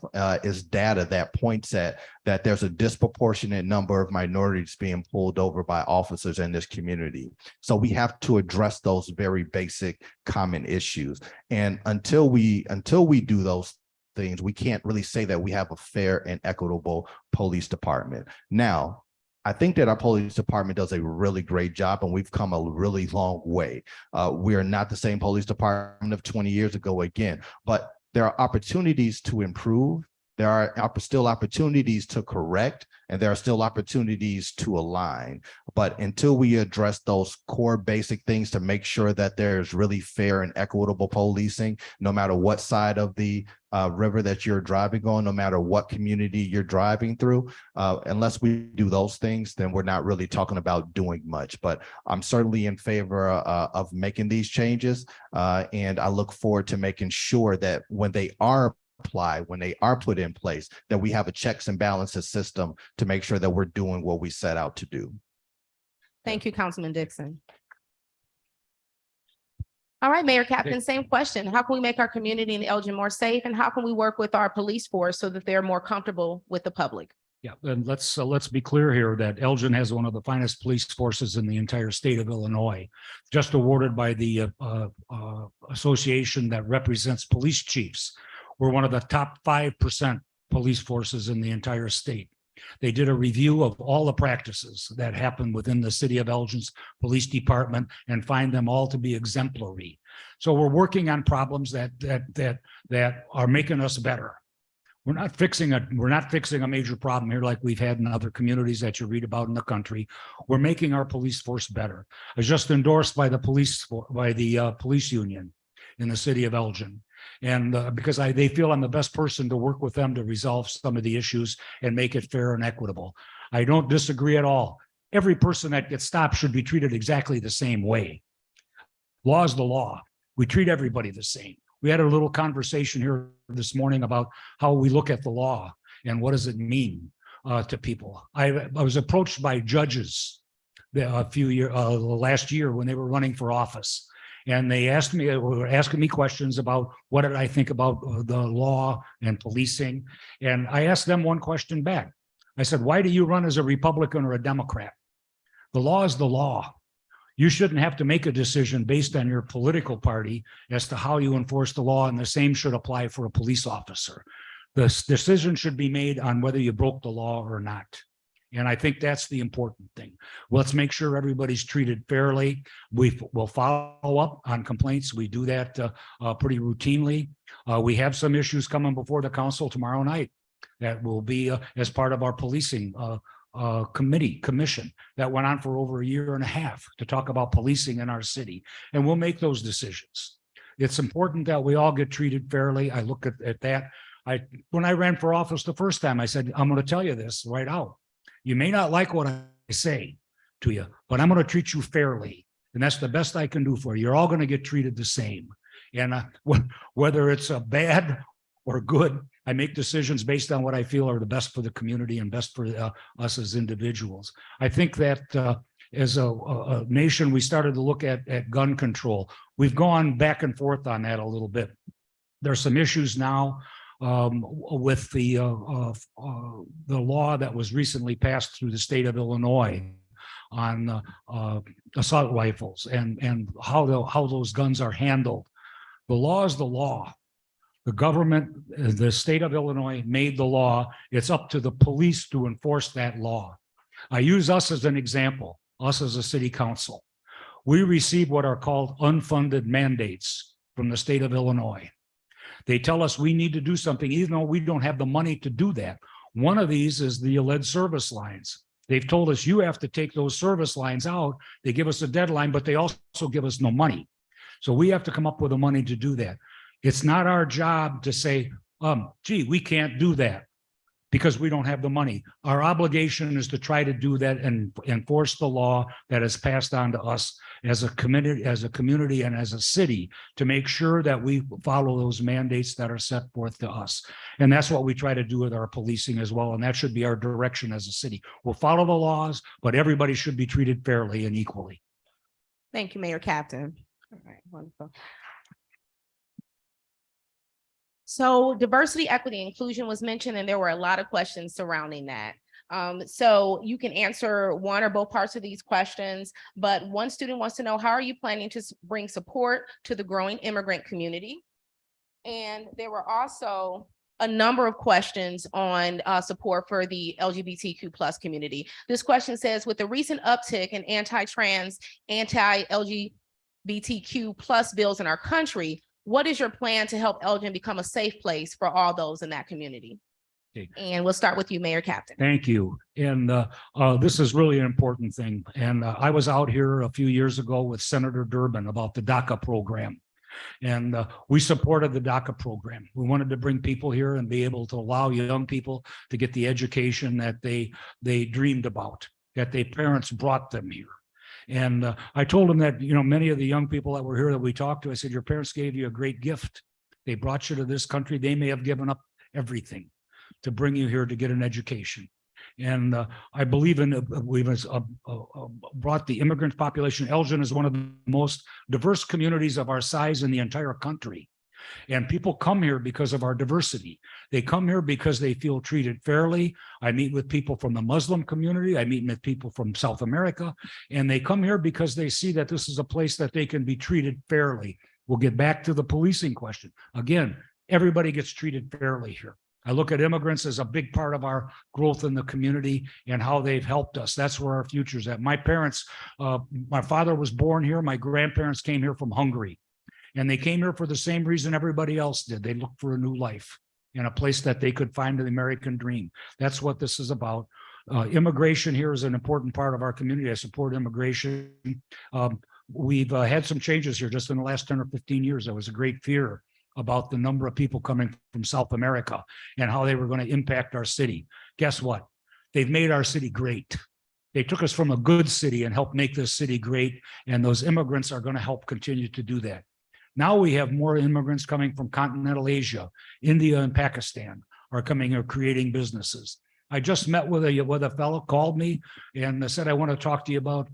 is data that points at that there's a disproportionate number of minorities being pulled over by officers in this community. So we have to address those very basic common issues. And until we do those things, we can't really say that we have a fair and equitable police department. Now, I think that our police department does a really great job, and we've come a really long way. We are not the same police department of 20 years ago again, but there are opportunities to improve. There are still opportunities to correct, and there are still opportunities to align. But until we address those core basic things to make sure that there's really fair and equitable policing, no matter what side of the river that you're driving on, no matter what community you're driving through, unless we do those things, then we're not really talking about doing much. But I'm certainly in favor of making these changes, and I look forward to making sure that when they are put in place, that we have a checks and balances system to make sure that we're doing what we set out to do. Thank you, Councilman Dixon. All right, Mayor Captain, same question. How can we make our community in Elgin more safe, and how can we work with our police force so that they're more comfortable with the public? Yeah, and let's be clear here that Elgin has one of the finest police forces in the entire state of Illinois, just awarded by the association that represents police chiefs. We're one of the top 5% police forces in the entire state. They did a review of all the practices that happen within the city of Elgin's police department and find them all to be exemplary. So we're working on problems that are making us better. We're not fixing a major problem here like we've had in other communities that you read about in the country. We're making our police force better. I was just endorsed by the police union in the city of Elgin. And because they feel I'm the best person to work with them to resolve some of the issues and make it fair and equitable. I don't disagree at all. Every person that gets stopped should be treated exactly the same way. Law is the law. We treat everybody the same. We had a little conversation here this morning about how we look at the law and what does it mean to people. I was approached by judges last year when they were running for office. And they were asking me questions about what did I think about the law and policing. And I asked them one question back. I said, why do you run as a Republican or a Democrat? The law is the law. You shouldn't have to make a decision based on your political party as to how you enforce the law, and the same should apply for a police officer. The decision should be made on whether you broke the law or not. And I think that's the important thing. Let's make sure everybody's treated fairly. We'll follow up on complaints. We do that pretty routinely. We have some issues coming before the council tomorrow night that will be as part of our policing commission that went on for over a year and a half to talk about policing in our city. And we'll make those decisions. It's important that we all get treated fairly. I look at that. When I ran for office the first time, I said, I'm going to tell you this right out. You may not like what I say to you, but I'm going to treat you fairly. And that's the best I can do for you. You're all going to get treated the same. And whether it's bad or good, I make decisions based on what I feel are the best for the community and best for us as individuals. I think that as a nation, we started to look at gun control. We've gone back and forth on that a little bit. There's some issues now with the law that was recently passed through the state of Illinois on assault rifles and how those guns are handled. The law is the law. The government, the state of Illinois made the law. It's up to the police to enforce that law. I use us as an example, us as a city council. We receive what are called unfunded mandates from the state of Illinois. They tell us we need to do something, even though we don't have the money to do that. One of these is the lead service lines. They've told us you have to take those service lines out. They give us a deadline, but they also give us no money. So we have to come up with the money to do that. It's not our job to say, gee, we can't do that because we don't have the money. Our obligation is to try to do that and enforce the law that is passed on to us as a community and as a city to make sure that we follow those mandates that are set forth to us. And that's what we try to do with our policing as well. And that should be our direction as a city. We'll follow the laws, but everybody should be treated fairly and equally. Thank you, Mayor Captain. All right, wonderful. So diversity, equity, inclusion was mentioned, and there were a lot of questions surrounding that. So you can answer one or both parts of these questions, but one student wants to know, how are you planning to bring support to the growing immigrant community? And there were also a number of questions on support for the LGBTQ plus community. This question says, with the recent uptick in anti-trans, anti-LGBTQ plus bills in our country, what is your plan to help Elgin become a safe place for all those in that community? Okay. And we'll start with you, Mayor Captain. Thank you. And this is really an important thing. And I was out here a few years ago with Senator Durbin about the DACA program. And we supported the DACA program. We wanted to bring people here and be able to allow young people to get the education that they dreamed about, that their parents brought them here. And I told them that, you know, many of the young people that were here that we talked to, I said, your parents gave you a great gift. They brought you to this country. They may have given up everything to bring you here to get an education. And I believe we've brought the immigrant population. Elgin is one of the most diverse communities of our size in the entire country. And people come here because of our diversity. They come here because they feel treated fairly. I meet with people from the Muslim community. I meet with people from South America, and they come here because they see that this is a place that they can be treated fairly. We'll get back to the policing question. Again, everybody gets treated fairly here. I look at immigrants as a big part of our growth in the community and how they've helped us. That's where our future's at. My parents, my father was born here. My grandparents came here from Hungary. And they came here for the same reason everybody else did. They looked for a new life in a place that they could find the American dream. That's what this is about. Immigration here is an important part of our community. I support immigration. We've had some changes here just in the last 10 or 15 years. There was a great fear about the number of people coming from South America and how they were going to impact our city. Guess what? They've made our city great. They took us from a good city and helped make this city great. And those immigrants are going to help continue to do that. Now we have more immigrants coming from continental Asia, India and Pakistan are coming here creating businesses. I just met with a fellow, called me and said, I want to talk to you about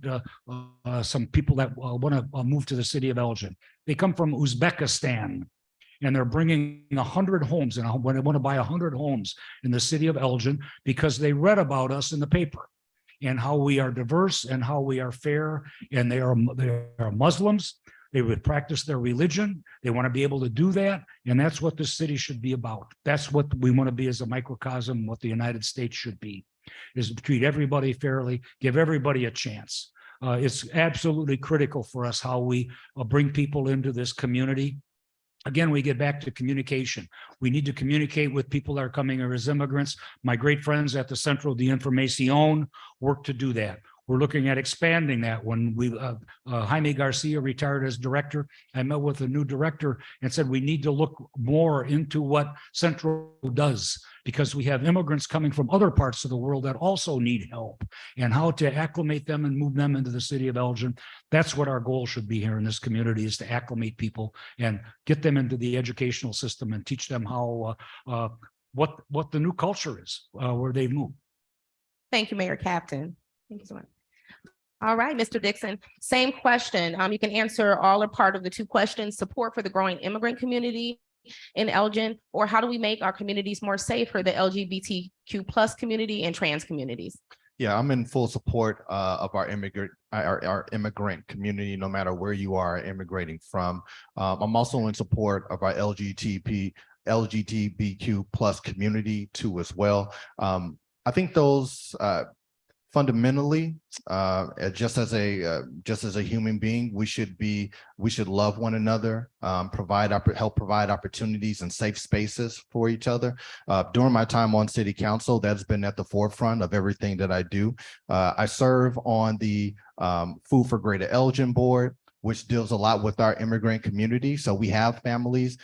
some people that want to move to the city of Elgin. They come from Uzbekistan and they're bringing 100 homes, and when they want to buy 100 homes in the city of Elgin because they read about us in the paper and how we are diverse and how we are fair, and they are Muslims. They would practice their religion. They want to be able to do that. And that's what this city should be about. That's what we want to be as a microcosm, what the United States should be, is to treat everybody fairly, give everybody a chance. It's absolutely critical for us how we bring people into this community. Again, we get back to communication. We need to communicate with people that are coming here as immigrants. My great friends at the Centro de Información work to do that. We're looking at expanding that. When Jaime Garcia retired as director, I met with a new director and said, we need to look more into what Centro does, because we have immigrants coming from other parts of the world that also need help, and how to acclimate them and move them into the city of Elgin. That's what our goal should be here in this community, is to acclimate people and get them into the educational system and teach them how what the new culture is where they move. Thank you, Mayor Captain. Thank you so much. All right, Mr. Dixon, same question. You can answer all or part of the two questions: support for the growing immigrant community in Elgin, or how do we make our communities more safe for the LGBTQ plus community and trans communities? Yeah, I'm in full support of our immigrant community, no matter where you are immigrating from. I'm also in support of our LGBTQ plus community too as well. I think those fundamentally, just as a human being, we should love one another, help provide opportunities and safe spaces for each other. During my time on city council, that's been at the forefront of everything that I do. I serve on the Food for Greater Elgin board, which deals a lot with our immigrant community. So we have families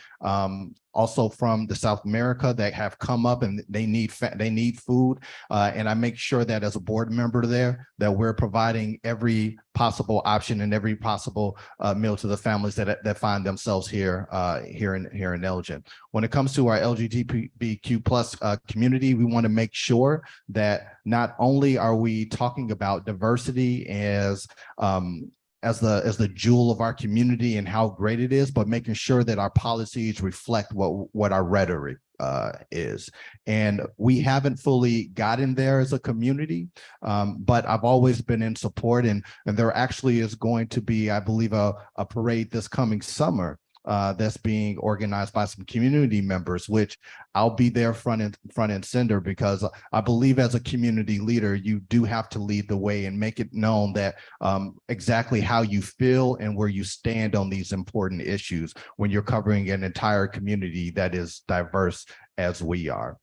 also from the South America that have come up and they need food. And I make sure that as a board member there, that we're providing every possible option and every possible meal to the families that find themselves here in Elgin. When it comes to our LGBTQ plus community, we want to make sure that not only are we talking about diversity as the jewel of our community and how great it is, but making sure that our policies reflect what our rhetoric is. And we haven't fully gotten there as a community, but I've always been in support, and there actually is going to be, I believe, a parade this coming summer that's being organized by some community members, which I'll be there front and center, because I believe as a community leader, you do have to lead the way and make it known that exactly how you feel and where you stand on these important issues when you're covering an entire community that is diverse as we are.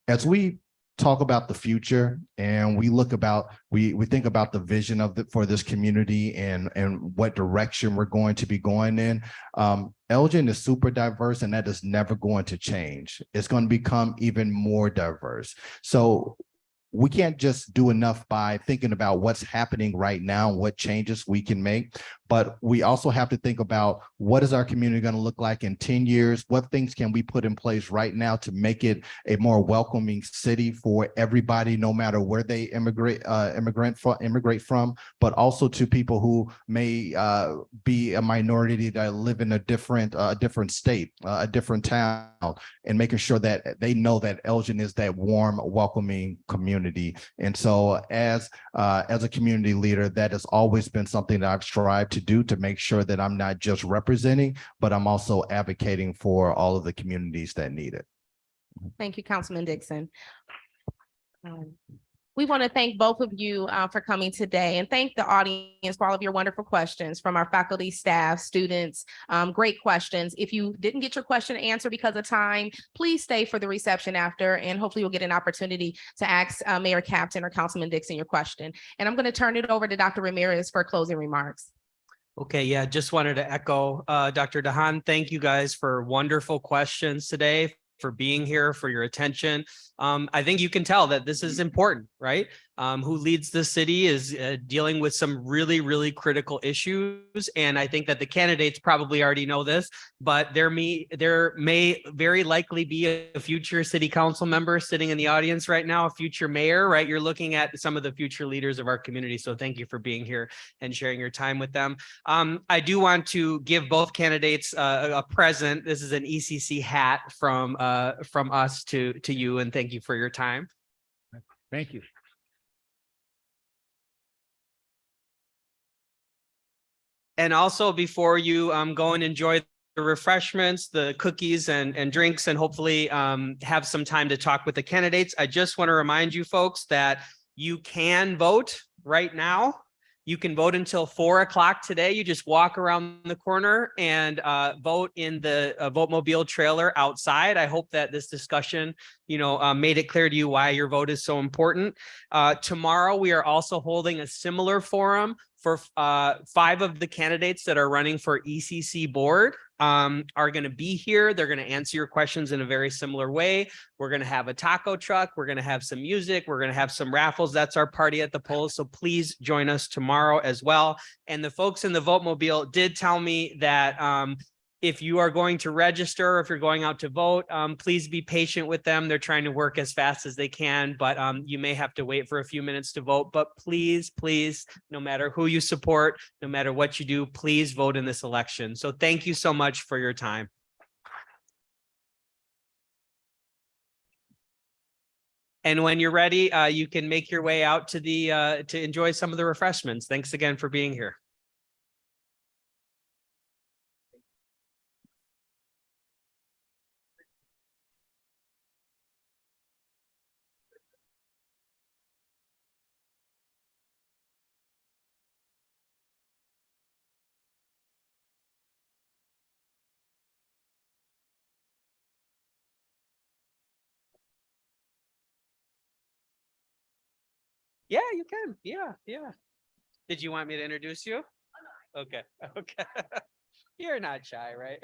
As we talk about the future and we think about the vision for this community and what direction we're going to be going in, Elgin is super diverse, and that is never going to change. It's going to become even more diverse. So we can't just do enough by thinking about what's happening right now and what changes we can make, but we also have to think about what is our community going to look like in 10 years? What things can we put in place right now to make it a more welcoming city for everybody, no matter where they immigrate from, but also to people who may be a minority that live in a different state, a different town, and making sure that they know that Elgin is that warm, welcoming community. And so as a community leader, that has always been something that I've strived to do, to make sure that I'm not just representing, but I'm also advocating for all of the communities that need it. Thank you, Councilman Dixon. We want to thank both of you for coming today, and thank the audience for all of your wonderful questions from our faculty, staff, students. Great questions. If you didn't get your question answered because of time, please stay for the reception after, and hopefully you'll get an opportunity to ask Mayor Captain or Councilman Dixon your question. And I'm going to turn it over to Dr. Ramirez for closing remarks. Okay, yeah, just wanted to echo Dr. Dahan. Thank you guys for wonderful questions today, for being here, for your attention. I think you can tell that this is important, right? Who leads the city is dealing with some really, really critical issues. And I think that the candidates probably already know this, but there may very likely be a future city council member sitting in the audience right now, a future mayor, right? You're looking at some of the future leaders of our community. So thank you for being here and sharing your time with them. I do want to give both candidates a present. This is an ECC hat from us to you, and thank you for your time. Thank you. And also, before you go and enjoy the refreshments, the cookies and drinks, and hopefully have some time to talk with the candidates, I just want to remind you folks that you can vote right now. You can vote until 4 o'clock today. You just walk around the corner and vote in the Vote-Mobile trailer outside. I hope that this discussion, made it clear to you why your vote is so important. Tomorrow, we are also holding a similar forum for 5 of the candidates that are running for ECC board. Are going to be here. They're going to answer your questions in a very similar way. We're going to have a taco truck. We're going to have some music. We're going to have some raffles. That's our party at the polls. So please join us tomorrow as well. And the folks in the Vote-Mobile did tell me that if you are going to register, if you're going out to vote, please be patient with them. They're trying to work as fast as they can, but you may have to wait for a few minutes to vote. But please, no matter who you support, no matter what you do, please vote in this election. So thank you so much for your time. And when you're ready, you can make your way out to to enjoy some of the refreshments. Thanks again for being here. Yeah, you can. Yeah, yeah. Did you want me to introduce you? Okay, okay. You're not shy, right?